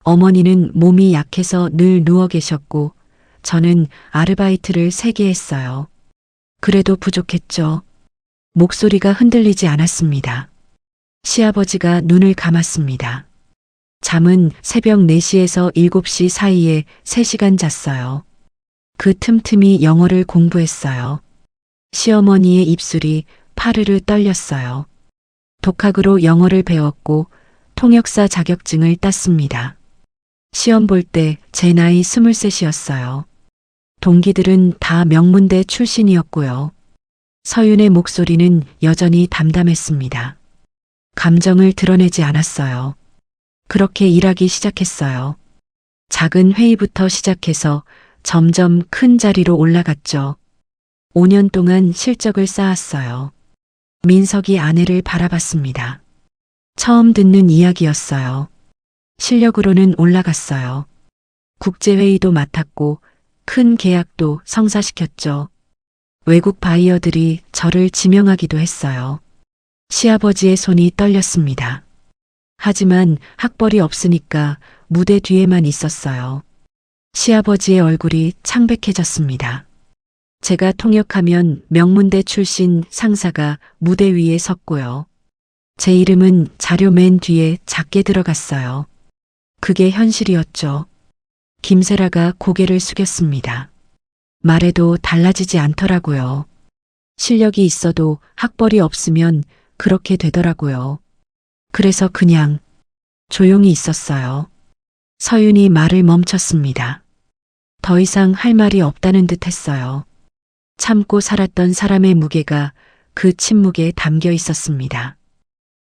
어머니는 몸이 약해서 늘 누워 계셨고 저는 아르바이트를 3개 했어요. 그래도 부족했죠. 목소리가 흔들리지 않았습니다. 시아버지가 눈을 감았습니다. 잠은 새벽 4시에서 7시 사이에 3시간 잤어요. 그 틈틈이 영어를 공부했어요. 시어머니의 입술이 파르르 떨렸어요. 독학으로 영어를 배웠고 통역사 자격증을 땄습니다. 시험 볼 때 제 나이 23이었어요. 동기들은 다 명문대 출신이었고요. 서윤의 목소리는 여전히 담담했습니다. 감정을 드러내지 않았어요. 그렇게 일하기 시작했어요. 작은 회의부터 시작해서 점점 큰 자리로 올라갔죠. 5년 동안 실적을 쌓았어요. 민석이 아내를 바라봤습니다. 처음 듣는 이야기였어요. 실력으로는 올라갔어요. 국제회의도 맡았고 큰 계약도 성사시켰죠. 외국 바이어들이 저를 지명하기도 했어요. 시아버지의 손이 떨렸습니다. 하지만 학벌이 없으니까 무대 뒤에만 있었어요. 시아버지의 얼굴이 창백해졌습니다. 제가 통역하면 명문대 출신 상사가 무대 위에 섰고요. 제 이름은 자료 맨 뒤에 작게 들어갔어요. 그게 현실이었죠. 김세라가 고개를 숙였습니다. 말해도 달라지지 않더라고요. 실력이 있어도 학벌이 없으면 그렇게 되더라고요. 그래서 그냥 조용히 있었어요. 서윤이 말을 멈췄습니다. 더 이상 할 말이 없다는 듯 했어요. 참고 살았던 사람의 무게가 그 침묵에 담겨 있었습니다.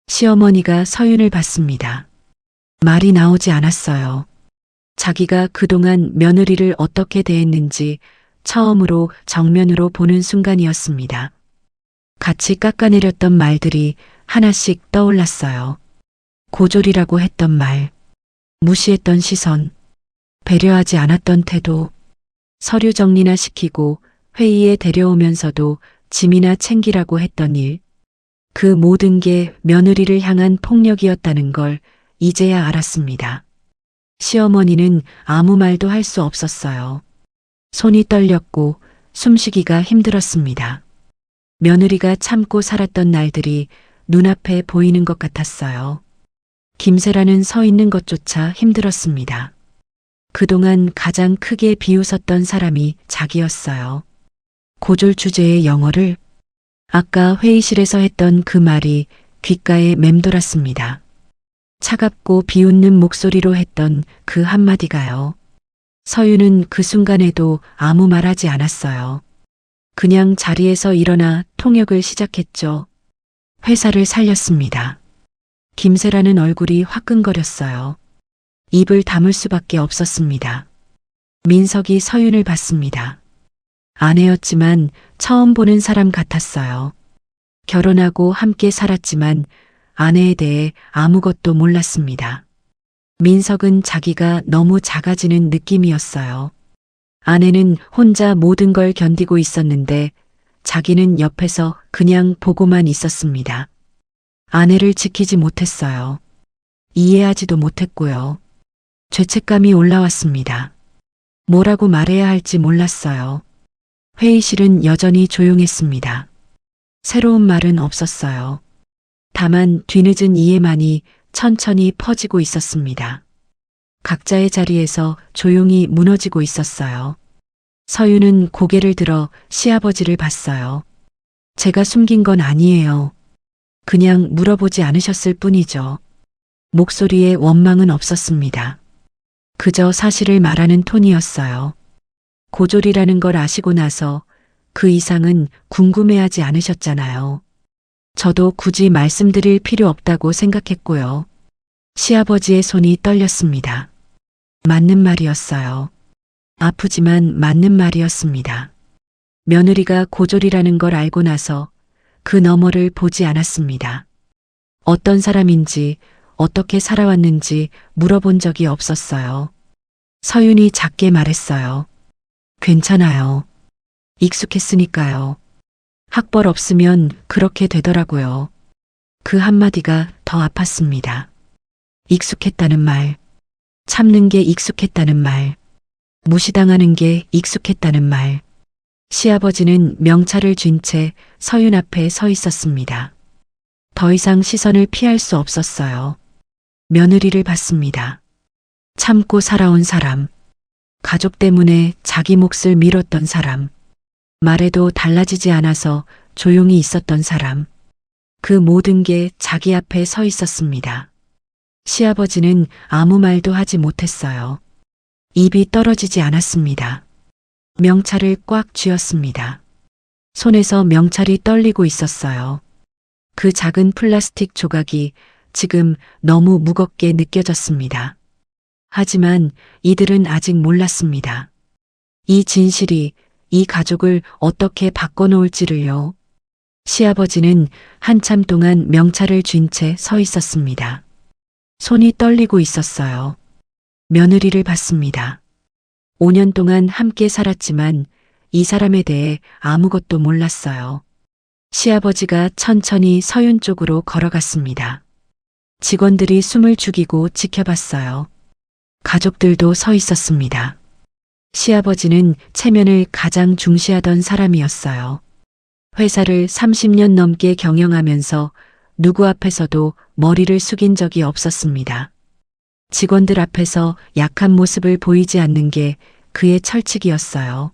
시어머니가 서윤을 봤습니다. 말이 나오지 않았어요. 자기가 그동안 며느리를 어떻게 대했는지 처음으로 정면으로 보는 순간이었습니다. 같이 깎아내렸던 말들이 하나씩 떠올랐어요. 고졸이라고 했던 말, 무시했던 시선, 배려하지 않았던 태도, 서류 정리나 시키고 회의에 데려오면서도 짐이나 챙기라고 했던 일. 그 모든 게 며느리를 향한 폭력이었다는 걸 이제야 알았습니다. 시어머니는 아무 말도 할 수 없었어요. 손이 떨렸고 숨쉬기가 힘들었습니다. 며느리가 참고 살았던 날들이 눈앞에 보이는 것 같았어요. 김세라는 서 있는 것조차 힘들었습니다. 그동안 가장 크게 비웃었던 사람이 자기였어요. 고졸 주제의 영어를 아까 회의실에서 했던 그 말이 귓가에 맴돌았습니다. 차갑고 비웃는 목소리로 했던 그 한마디가요. 서유는 그 순간에도 아무 말하지 않았어요. 그냥 자리에서 일어나 통역을 시작했죠. 회사를 살렸습니다. 김세라는 얼굴이 화끈거렸어요. 입을 다물 수밖에 없었습니다. 민석이 서윤을 봤습니다. 아내였지만 처음 보는 사람 같았어요. 결혼하고 함께 살았지만 아내에 대해 아무것도 몰랐습니다. 민석은 자기가 너무 작아지는 느낌이었어요. 아내는 혼자 모든 걸 견디고 있었는데 자기는 옆에서 그냥 보고만 있었습니다. 아내를 지키지 못했어요. 이해하지도 못했고요. 죄책감이 올라왔습니다. 뭐라고 말해야 할지 몰랐어요. 회의실은 여전히 조용했습니다. 새로운 말은 없었어요. 다만 뒤늦은 이해만이 천천히 퍼지고 있었습니다. 각자의 자리에서 조용히 무너지고 있었어요. 서유는 고개를 들어 시아버지를 봤어요. 제가 숨긴 건 아니에요. 그냥 물어보지 않으셨을 뿐이죠. 목소리에 원망은 없었습니다. 그저 사실을 말하는 톤이었어요. 고졸이라는 걸 아시고 나서 그 이상은 궁금해하지 않으셨잖아요. 저도 굳이 말씀드릴 필요 없다고 생각했고요. 시아버지의 손이 떨렸습니다. 맞는 말이었어요. 아프지만 맞는 말이었습니다. 며느리가 고졸이라는 걸 알고 나서 그 너머를 보지 않았습니다. 어떤 사람인지 어떻게 살아왔는지 물어본 적이 없었어요. 서윤이 작게 말했어요. 괜찮아요. 익숙했으니까요. 학벌 없으면 그렇게 되더라고요. 그 한마디가 더 아팠습니다. 익숙했다는 말, 참는 게 익숙했다는 말, 무시당하는 게 익숙했다는 말. 시아버지는 명찰을 쥔 채 서윤 앞에 서 있었습니다. 더 이상 시선을 피할 수 없었어요. 며느리를 봤습니다. 참고 살아온 사람, 가족 때문에 자기 몫을 미뤘던 사람, 말해도 달라지지 않아서 조용히 있었던 사람, 그 모든 게 자기 앞에 서 있었습니다. 시아버지는 아무 말도 하지 못했어요. 입이 떨어지지 않았습니다. 명찰을 꽉 쥐었습니다. 손에서 명찰이 떨리고 있었어요. 그 작은 플라스틱 조각이 지금 너무 무겁게 느껴졌습니다. 하지만 이들은 아직 몰랐습니다. 이 진실이 이 가족을 어떻게 바꿔놓을지를요. 시아버지는 한참 동안 명찰을 쥔 채 서 있었습니다. 손이 떨리고 있었어요. 며느리를 봤습니다. 5년 동안 함께 살았지만 이 사람에 대해 아무것도 몰랐어요. 시아버지가 천천히 서윤 쪽으로 걸어갔습니다. 직원들이 숨을 죽이고 지켜봤어요. 가족들도 서 있었습니다. 시아버지는 체면을 가장 중시하던 사람이었어요. 회사를 30년 넘게 경영하면서 누구 앞에서도 머리를 숙인 적이 없었습니다. 직원들 앞에서 약한 모습을 보이지 않는 게 그의 철칙이었어요.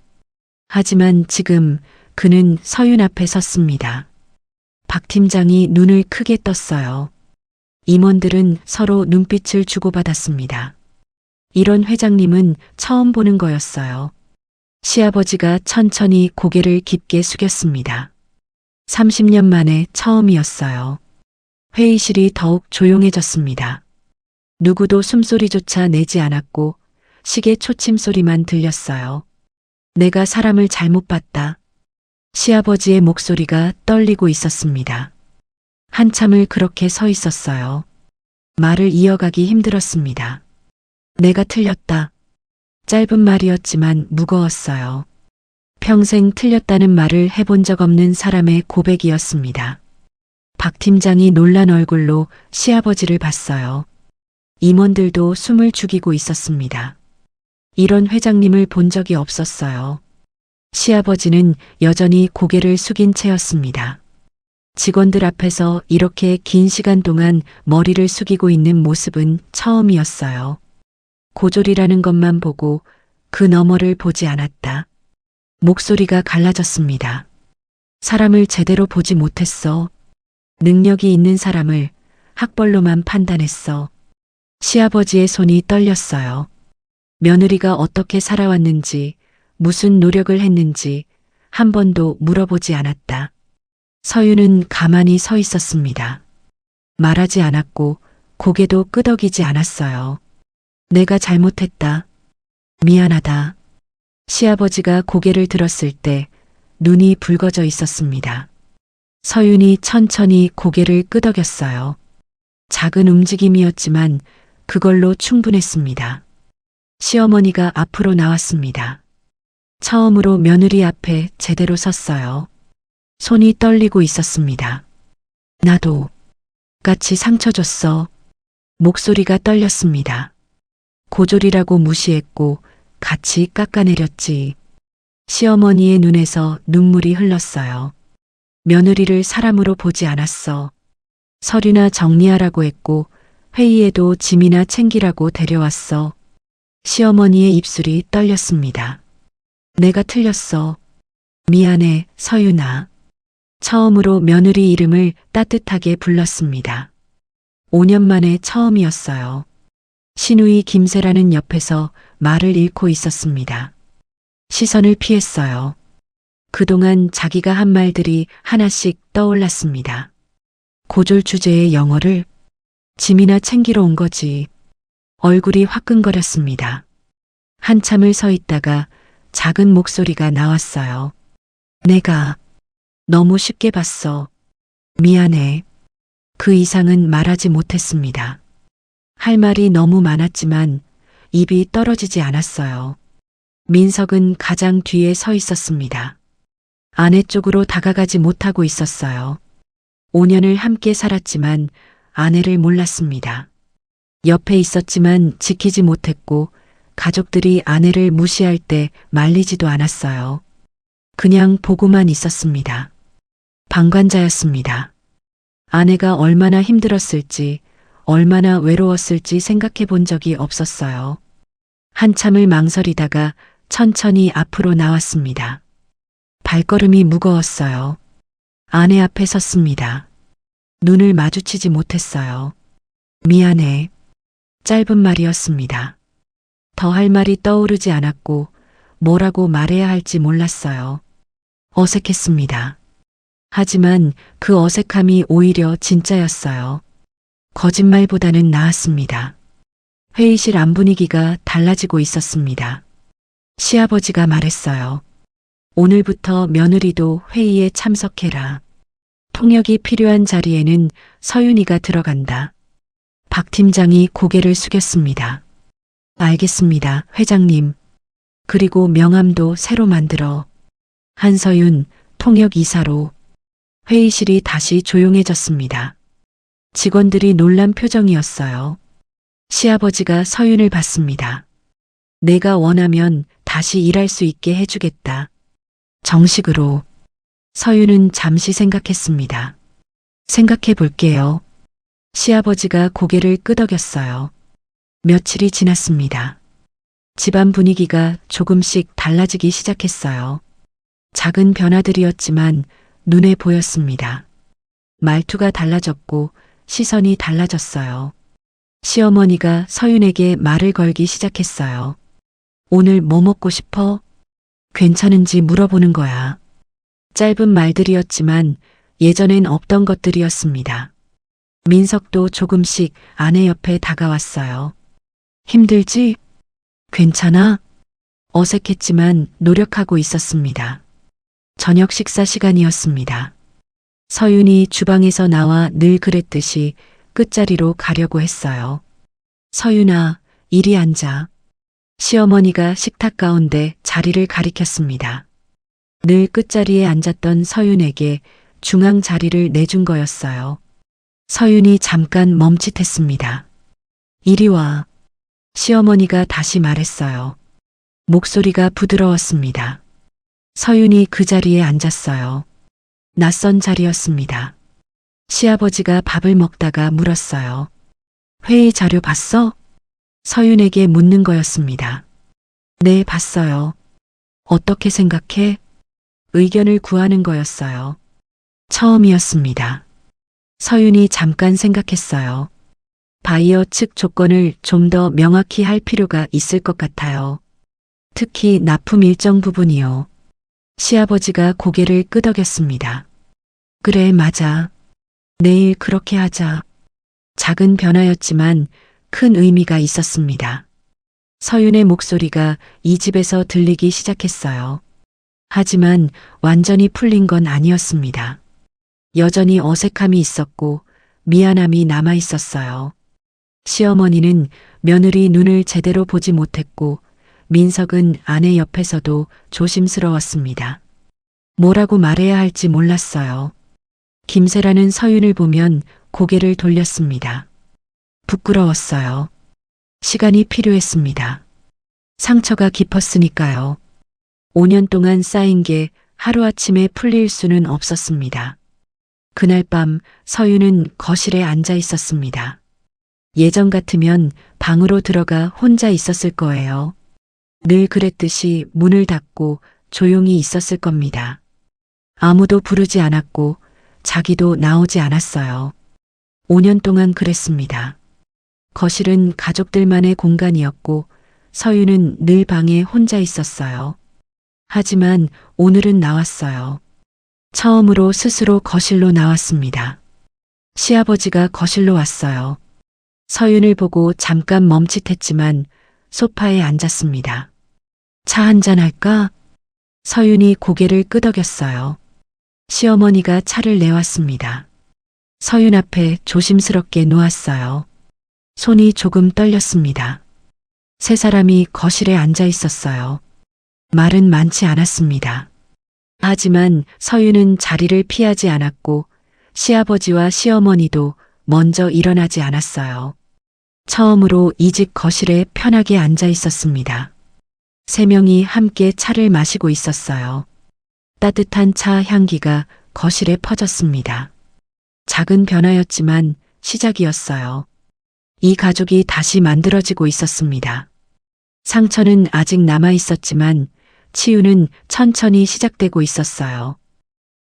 하지만 지금 그는 서윤 앞에 섰습니다. 박 팀장이 눈을 크게 떴어요. 임원들은 서로 눈빛을 주고받았습니다. 이런 회장님은 처음 보는 거였어요. 시아버지가 천천히 고개를 깊게 숙였습니다. 30년 만에 처음이었어요. 회의실이 더욱 조용해졌습니다. 누구도 숨소리조차 내지 않았고 시계 초침 소리만 들렸어요. 내가 사람을 잘못 봤다. 시아버지의 목소리가 떨리고 있었습니다. 한참을 그렇게 서 있었어요. 말을 이어가기 힘들었습니다. 내가 틀렸다. 짧은 말이었지만 무거웠어요. 평생 틀렸다는 말을 해본 적 없는 사람의 고백이었습니다. 박 팀장이 놀란 얼굴로 시아버지를 봤어요. 임원들도 숨을 죽이고 있었습니다. 이런 회장님을 본 적이 없었어요. 시아버지는 여전히 고개를 숙인 채였습니다. 직원들 앞에서 이렇게 긴 시간 동안 머리를 숙이고 있는 모습은 처음이었어요. 고졸이라는 것만 보고 그 너머를 보지 않았다. 목소리가 갈라졌습니다. 사람을 제대로 보지 못했어. 능력이 있는 사람을 학벌로만 판단했어. 시아버지의 손이 떨렸어요. 며느리가 어떻게 살아왔는지, 무슨 노력을 했는지 한 번도 물어보지 않았다. 서윤은 가만히 서 있었습니다. 말하지 않았고 고개도 끄덕이지 않았어요. 내가 잘못했다. 미안하다. 시아버지가 고개를 들었을 때 눈이 붉어져 있었습니다. 서윤이 천천히 고개를 끄덕였어요. 작은 움직임이었지만 그걸로 충분했습니다. 시어머니가 앞으로 나왔습니다. 처음으로 며느리 앞에 제대로 섰어요. 손이 떨리고 있었습니다. 나도 같이 상처 줬어. 목소리가 떨렸습니다. 고졸이라고 무시했고 같이 깎아내렸지. 시어머니의 눈에서 눈물이 흘렀어요. 며느리를 사람으로 보지 않았어. 서류나 정리하라고 했고 회의에도 짐이나 챙기라고 데려왔어. 시어머니의 입술이 떨렸습니다. 내가 틀렸어. 미안해, 서윤아. 처음으로 며느리 이름을 따뜻하게 불렀습니다. 5년 만에 처음이었어요. 시누이 김세라는 옆에서 말을 잃고 있었습니다. 시선을 피했어요. 그동안 자기가 한 말들이 하나씩 떠올랐습니다. 고졸 주제의 영어를 짐이나 챙기러 온 거지. 얼굴이 화끈거렸습니다. 한참을 서 있다가 작은 목소리가 나왔어요. 내가 너무 쉽게 봤어. 미안해. 그 이상은 말하지 못했습니다. 할 말이 너무 많았지만 입이 떨어지지 않았어요. 민석은 가장 뒤에 서 있었습니다. 아내 쪽으로 다가가지 못하고 있었어요. 5년을 함께 살았지만 아내를 몰랐습니다. 옆에 있었지만 지키지 못했고 가족들이 아내를 무시할 때 말리지도 않았어요. 그냥 보고만 있었습니다. 방관자였습니다. 아내가 얼마나 힘들었을지, 얼마나 외로웠을지 생각해 본 적이 없었어요. 한참을 망설이다가 천천히 앞으로 나왔습니다. 발걸음이 무거웠어요. 아내 앞에 섰습니다. 눈을 마주치지 못했어요. 미안해. 짧은 말이었습니다. 더 할 말이 떠오르지 않았고 뭐라고 말해야 할지 몰랐어요. 어색했습니다. 하지만 그 어색함이 오히려 진짜였어요. 거짓말보다는 나았습니다. 회의실 안 분위기가 달라지고 있었습니다. 시아버지가 말했어요. 오늘부터 며느리도 회의에 참석해라. 통역이 필요한 자리에는 서윤이가 들어간다. 박 팀장이 고개를 숙였습니다. 알겠습니다, 회장님. 그리고 명함도 새로 만들어. 한서윤, 통역 이사로. 회의실이 다시 조용해졌습니다. 직원들이 놀란 표정이었어요. 시아버지가 서윤을 봤습니다. 내가 원하면 다시 일할 수 있게 해주겠다. 정식으로. 서윤은 잠시 생각했습니다. 생각해 볼게요. 시아버지가 고개를 끄덕였어요. 며칠이 지났습니다. 집안 분위기가 조금씩 달라지기 시작했어요. 작은 변화들이었지만 눈에 보였습니다. 말투가 달라졌고 시선이 달라졌어요. 시어머니가 서윤에게 말을 걸기 시작했어요. 오늘 뭐 먹고 싶어? 괜찮은지 물어보는 거야. 짧은 말들이었지만 예전엔 없던 것들이었습니다. 민석도 조금씩 아내 옆에 다가왔어요. 힘들지? 괜찮아? 어색했지만 노력하고 있었습니다. 저녁 식사 시간이었습니다. 서윤이 주방에서 나와 늘 그랬듯이 끝자리로 가려고 했어요. 서윤아, 이리 앉아. 시어머니가 식탁 가운데 자리를 가리켰습니다. 늘 끝자리에 앉았던 서윤에게 중앙 자리를 내준 거였어요. 서윤이 잠깐 멈칫했습니다. 이리 와. 시어머니가 다시 말했어요. 목소리가 부드러웠습니다. 서윤이 그 자리에 앉았어요. 낯선 자리였습니다. 시아버지가 밥을 먹다가 물었어요. 회의 자료 봤어? 서윤에게 묻는 거였습니다. 네, 봤어요. 어떻게 생각해? 의견을 구하는 거였어요. 처음이었습니다. 서윤이 잠깐 생각했어요. 바이어 측 조건을 좀 더 명확히 할 필요가 있을 것 같아요. 특히 납품 일정 부분이요. 시아버지가 고개를 끄덕였습니다. 그래, 맞아. 내일 그렇게 하자. 작은 변화였지만 큰 의미가 있었습니다. 서윤의 목소리가 이 집에서 들리기 시작했어요. 하지만 완전히 풀린 건 아니었습니다. 여전히 어색함이 있었고 미안함이 남아 있었어요. 시어머니는 며느리 눈을 제대로 보지 못했고 민석은 아내 옆에서도 조심스러웠습니다. 뭐라고 말해야 할지 몰랐어요. 김세라는 서윤을 보면 고개를 돌렸습니다. 부끄러웠어요. 시간이 필요했습니다. 상처가 깊었으니까요. 5년 동안 쌓인 게 하루아침에 풀릴 수는 없었습니다. 그날 밤 서윤은 거실에 앉아 있었습니다. 예전 같으면 방으로 들어가 혼자 있었을 거예요. 늘 그랬듯이 문을 닫고 조용히 있었을 겁니다. 아무도 부르지 않았고 자기도 나오지 않았어요. 5년 동안 그랬습니다. 거실은 가족들만의 공간이었고 서윤은 늘 방에 혼자 있었어요. 하지만 오늘은 나왔어요. 처음으로 스스로 거실로 나왔습니다. 시아버지가 거실로 왔어요. 서윤을 보고 잠깐 멈칫했지만 소파에 앉았습니다. 차 한잔 할까? 서윤이 고개를 끄덕였어요. 시어머니가 차를 내왔습니다. 서윤 앞에 조심스럽게 놓았어요. 손이 조금 떨렸습니다. 세 사람이 거실에 앉아 있었어요. 말은 많지 않았습니다. 하지만 서윤은 자리를 피하지 않았고 시아버지와 시어머니도 먼저 일어나지 않았어요. 처음으로 이 집 거실에 편하게 앉아 있었습니다. 세 명이 함께 차를 마시고 있었어요. 따뜻한 차 향기가 거실에 퍼졌습니다. 작은 변화였지만 시작이었어요. 이 가족이 다시 만들어지고 있었습니다. 상처는 아직 남아 있었지만 치유는 천천히 시작되고 있었어요.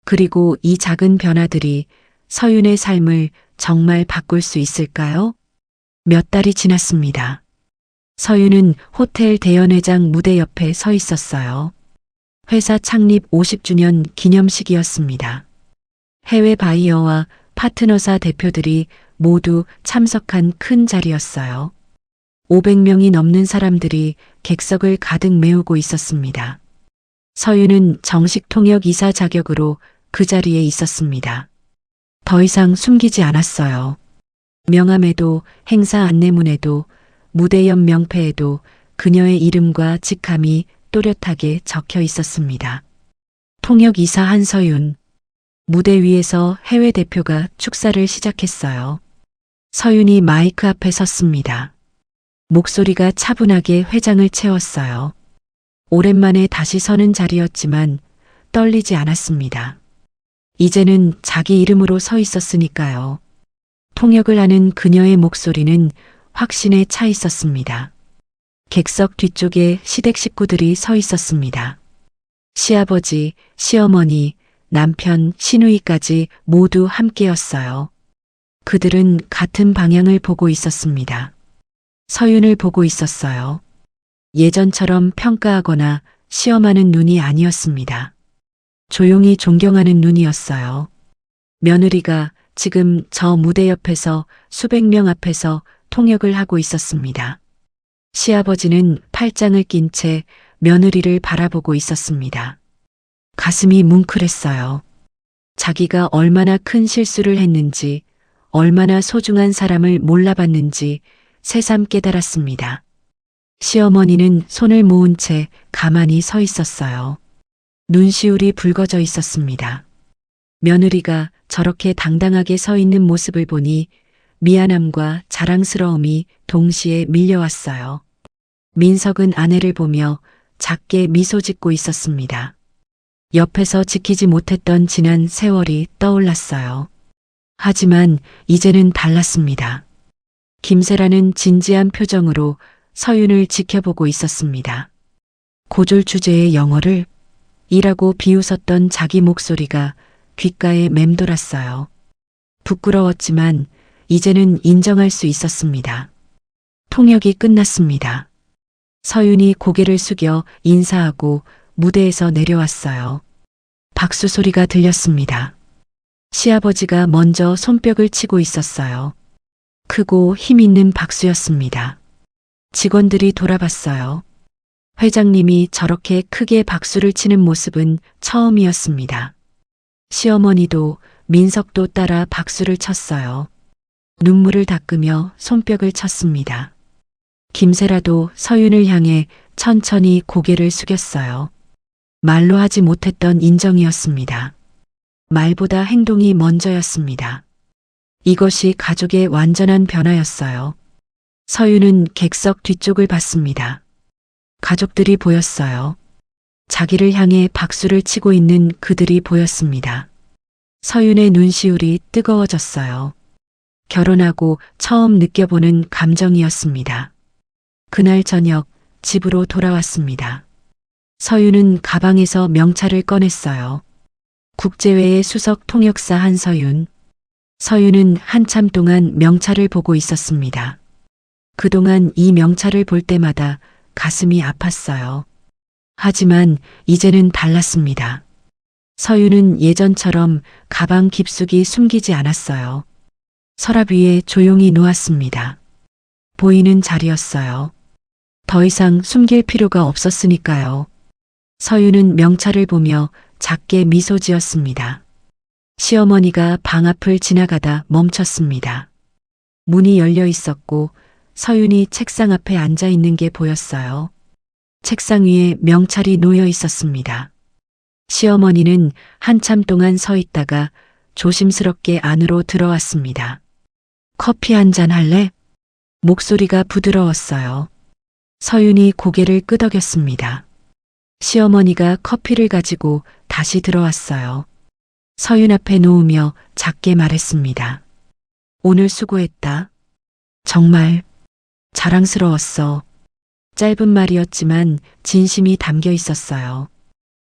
그리고 이 작은 변화들이 서윤의 삶을 정말 바꿀 수 있을까요? 몇 달이 지났습니다. 서윤은 호텔 대연회장 무대 옆에 서 있었어요. 회사 창립 50주년 기념식이었습니다. 해외 바이어와 파트너사 대표들이 모두 참석한 큰 자리였어요. 500명이 넘는 사람들이 객석을 가득 메우고 있었습니다. 서윤은 정식 통역 이사 자격으로 그 자리에 있었습니다. 더 이상 숨기지 않았어요. 명함에도 행사 안내문에도 무대 옆 명패에도 그녀의 이름과 직함이 또렷하게 적혀 있었습니다. 통역 이사 한서윤. 무대 위에서 해외 대표가 축사를 시작했어요. 서윤이 마이크 앞에 섰습니다. 목소리가 차분하게 회장을 채웠어요. 오랜만에 다시 서는 자리였지만 떨리지 않았습니다. 이제는 자기 이름으로 서 있었으니까요. 통역을 하는 그녀의 목소리는 확신에 차 있었습니다. 객석 뒤쪽에 시댁 식구들이 서 있었습니다. 시아버지, 시어머니, 남편, 시누이까지 모두 함께였어요. 그들은 같은 방향을 보고 있었습니다. 서윤을 보고 있었어요. 예전처럼 평가하거나 시험하는 눈이 아니었습니다. 조용히 존경하는 눈이었어요. 며느리가 지금 저 무대 옆에서 수백 명 앞에서 통역을 하고 있었습니다. 시아버지는 팔짱을 낀 채 며느리를 바라보고 있었습니다. 가슴이 뭉클했어요. 자기가 얼마나 큰 실수를 했는지, 얼마나 소중한 사람을 몰라봤는지 새삼 깨달았습니다. 시어머니는 손을 모은 채 가만히 서 있었어요. 눈시울이 붉어져 있었습니다. 며느리가 저렇게 당당하게 서 있는 모습을 보니 미안함과 자랑스러움이 동시에 밀려왔어요. 민석은 아내를 보며 작게 미소 짓고 있었습니다. 옆에서 지키지 못했던 지난 세월이 떠올랐어요. 하지만 이제는 달랐습니다. 김세라는 진지한 표정으로 서윤을 지켜보고 있었습니다. 고졸 주제의 영어를 이라고 비웃었던 자기 목소리가 귓가에 맴돌았어요. 부끄러웠지만 이제는 인정할 수 있었습니다. 통역이 끝났습니다. 서윤이 고개를 숙여 인사하고 무대에서 내려왔어요. 박수 소리가 들렸습니다. 시아버지가 먼저 손뼉을 치고 있었어요. 크고 힘 있는 박수였습니다. 직원들이 돌아봤어요. 회장님이 저렇게 크게 박수를 치는 모습은 처음이었습니다. 시어머니도 민석도 따라 박수를 쳤어요. 눈물을 닦으며 손뼉을 쳤습니다. 김세라도 서윤을 향해 천천히 고개를 숙였어요. 말로 하지 못했던 인정이었습니다. 말보다 행동이 먼저였습니다. 이것이 가족의 완전한 변화였어요. 서윤은 객석 뒤쪽을 봤습니다. 가족들이 보였어요. 자기를 향해 박수를 치고 있는 그들이 보였습니다. 서윤의 눈시울이 뜨거워졌어요. 결혼하고 처음 느껴보는 감정이었습니다. 그날 저녁 집으로 돌아왔습니다. 서윤은 가방에서 명찰을 꺼냈어요. 국제회의 수석 통역사 한서윤. 서윤은 한참 동안 명찰을 보고 있었습니다. 그동안 이 명찰을 볼 때마다 가슴이 아팠어요. 하지만 이제는 달랐습니다. 서윤은 예전처럼 가방 깊숙이 숨기지 않았어요. 서랍 위에 조용히 놓았습니다. 보이는 자리였어요. 더 이상 숨길 필요가 없었으니까요. 서윤은 명찰을 보며 작게 미소 지었습니다. 시어머니가 방 앞을 지나가다 멈췄습니다. 문이 열려 있었고 서윤이 책상 앞에 앉아 있는 게 보였어요. 책상 위에 명찰이 놓여 있었습니다. 시어머니는 한참 동안 서 있다가 조심스럽게 안으로 들어왔습니다. 커피 한 잔 할래? 목소리가 부드러웠어요. 서윤이 고개를 끄덕였습니다. 시어머니가 커피를 가지고 다시 들어왔어요. 서윤 앞에 놓으며 작게 말했습니다. 오늘 수고했다. 정말 자랑스러웠어. 짧은 말이었지만 진심이 담겨 있었어요.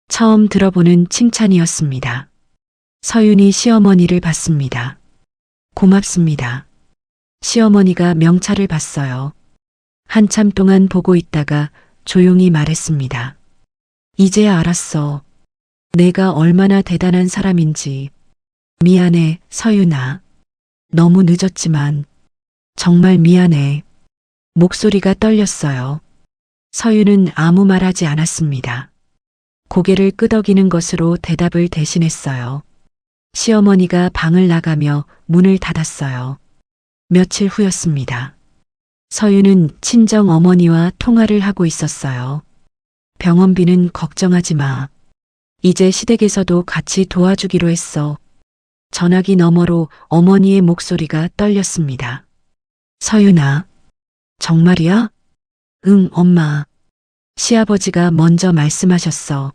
처음 들어보는 칭찬이었습니다. 서윤이 시어머니를 봤습니다. 고맙습니다. 시어머니가 명찰을 봤어요. 한참 동안 보고 있다가 조용히 말했습니다. 이제야 알았어. 내가 얼마나 대단한 사람인지. 미안해, 서윤아. 너무 늦었지만 정말 미안해. 목소리가 떨렸어요. 서윤은 아무 말하지 않았습니다. 고개를 끄덕이는 것으로 대답을 대신했어요. 시어머니가 방을 나가며 문을 닫았어요. 며칠 후였습니다. 서윤은 친정 어머니와 통화를 하고 있었어요. 병원비는 걱정하지 마. 이제 시댁에서도 같이 도와주기로 했어. 전화기 너머로 어머니의 목소리가 떨렸습니다. 서윤아, 정말이야? 응, 엄마. 시아버지가 먼저 말씀하셨어.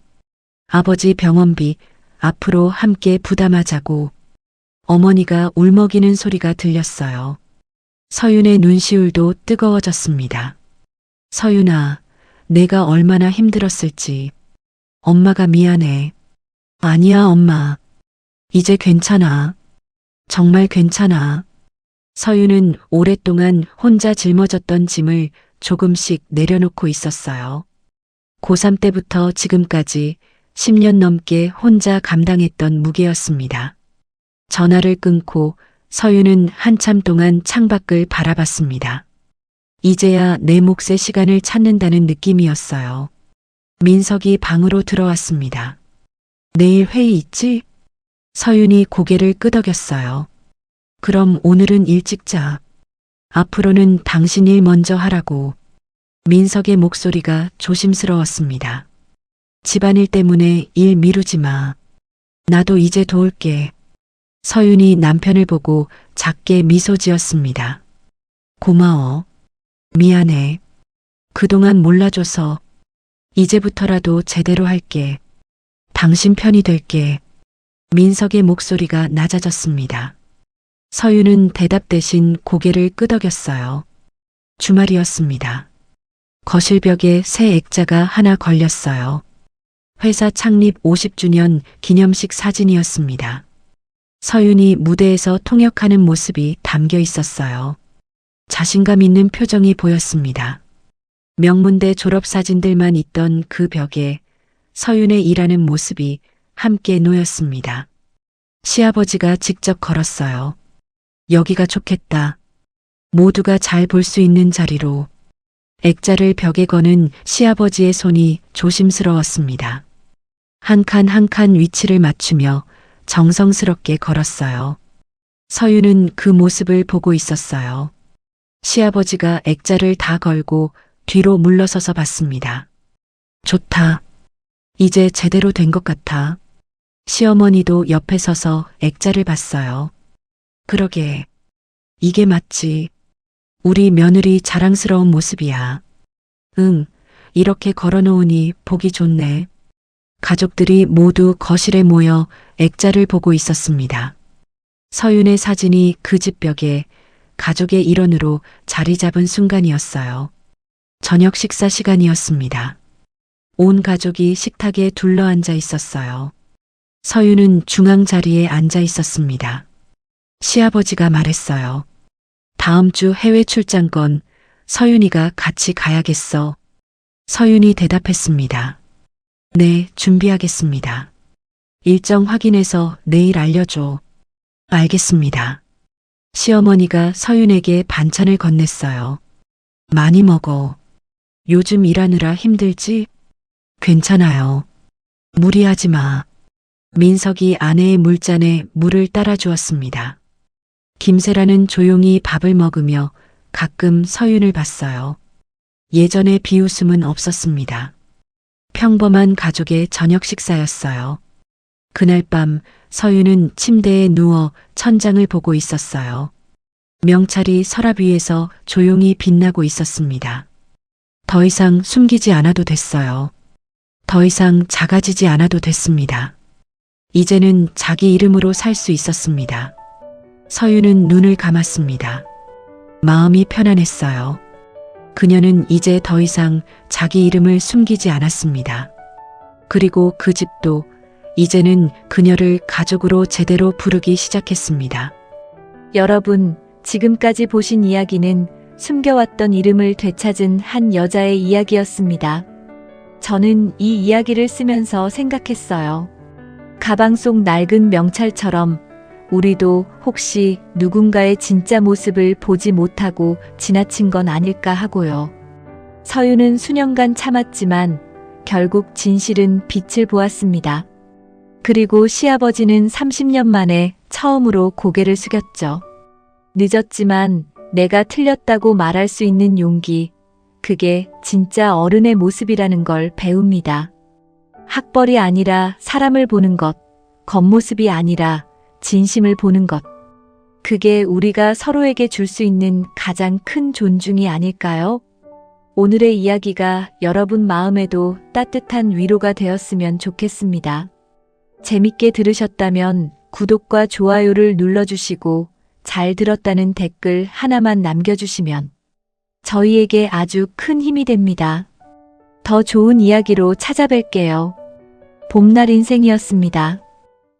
아버지 병원비 앞으로 함께 부담하자고. 어머니가 울먹이는 소리가 들렸어요. 서윤의 눈시울도 뜨거워졌습니다. 서윤아, 내가 얼마나 힘들었을지. 엄마가 미안해. 아니야, 엄마. 이제 괜찮아. 정말 괜찮아. 서윤은 오랫동안 혼자 짊어졌던 짐을 조금씩 내려놓고 있었어요. 고3 때부터 지금까지 10년 넘게 혼자 감당했던 무게였습니다. 전화를 끊고 서윤은 한참 동안 창밖을 바라봤습니다. 이제야 내 몫의 시간을 찾는다는 느낌이었어요. 민석이 방으로 들어왔습니다. 내일 회의 있지? 서윤이 고개를 끄덕였어요. 그럼 오늘은 일찍 자. 앞으로는 당신 일 먼저 하라고. 민석의 목소리가 조심스러웠습니다. 집안일 때문에 일 미루지 마. 나도 이제 도울게. 서윤이 남편을 보고 작게 미소 지었습니다. 고마워. 미안해. 그동안 몰라줘서. 이제부터라도 제대로 할게. 당신 편이 될게. 민석의 목소리가 낮아졌습니다. 서윤은 대답 대신 고개를 끄덕였어요. 주말이었습니다. 거실벽에 새 액자가 하나 걸렸어요. 회사 창립 50주년 기념식 사진이었습니다. 서윤이 무대에서 통역하는 모습이 담겨 있었어요. 자신감 있는 표정이 보였습니다. 명문대 졸업사진들만 있던 그 벽에 서윤의 일하는 모습이 함께 놓였습니다. 시아버지가 직접 걸었어요. 여기가 좋겠다. 모두가 잘 볼 수 있는 자리로. 액자를 벽에 거는 시아버지의 손이 조심스러웠습니다. 한 칸 한 칸 위치를 맞추며 정성스럽게 걸었어요. 서윤은 그 모습을 보고 있었어요. 시아버지가 액자를 다 걸고 뒤로 물러서서 봤습니다. 좋다. 이제 제대로 된 것 같아. 시어머니도 옆에 서서 액자를 봤어요. 그러게. 이게 맞지. 우리 며느리 자랑스러운 모습이야. 응, 이렇게 걸어놓으니 보기 좋네. 가족들이 모두 거실에 모여 액자를 보고 있었습니다. 서윤의 사진이 그 집 벽에 가족의 일원으로 자리 잡은 순간이었어요. 저녁 식사 시간이었습니다. 온 가족이 식탁에 둘러앉아 있었어요. 서윤은 중앙 자리에 앉아 있었습니다. 시아버지가 말했어요. 다음 주 해외 출장권 서윤이가 같이 가야겠어. 서윤이 대답했습니다. 네, 준비하겠습니다. 일정 확인해서 내일 알려줘. 알겠습니다. 시어머니가 서윤에게 반찬을 건넸어요. 많이 먹어. 요즘 일하느라 힘들지? 괜찮아요. 무리하지 마. 민석이 아내의 물잔에 물을 따라 주었습니다. 김세라는 조용히 밥을 먹으며 가끔 서윤을 봤어요. 예전의 비웃음은 없었습니다. 평범한 가족의 저녁 식사였어요. 그날 밤 서윤은 침대에 누워 천장을 보고 있었어요. 명찰이 서랍 위에서 조용히 빛나고 있었습니다. 더 이상 숨기지 않아도 됐어요. 더 이상 작아지지 않아도 됐습니다. 이제는 자기 이름으로 살 수 있었습니다. 서윤은 눈을 감았습니다. 마음이 편안했어요. 그녀는 이제 더 이상 자기 이름을 숨기지 않았습니다. 그리고 그 집도 이제는 그녀를 가족으로 제대로 부르기 시작했습니다. 여러분, 지금까지 보신 이야기는 숨겨왔던 이름을 되찾은 한 여자의 이야기였습니다. 저는 이 이야기를 쓰면서 생각했어요. 가방 속 낡은 명찰처럼 우리도 혹시 누군가의 진짜 모습을 보지 못하고 지나친 건 아닐까 하고요. 서윤은 수년간 참았지만 결국 진실은 빛을 보았습니다. 그리고 시아버지는 30년 만에 처음으로 고개를 숙였죠. 늦었지만 내가 틀렸다고 말할 수 있는 용기, 그게 진짜 어른의 모습이라는 걸 배웁니다. 학벌이 아니라 사람을 보는 것, 겉모습이 아니라 진심을 보는 것. 그게 우리가 서로에게 줄 수 있는 가장 큰 존중이 아닐까요? 오늘의 이야기가 여러분 마음에도 따뜻한 위로가 되었으면 좋겠습니다. 재밌게 들으셨다면 구독과 좋아요를 눌러주시고 잘 들었다는 댓글 하나만 남겨주시면 저희에게 아주 큰 힘이 됩니다. 더 좋은 이야기로 찾아뵐게요. 봄날 인생이었습니다.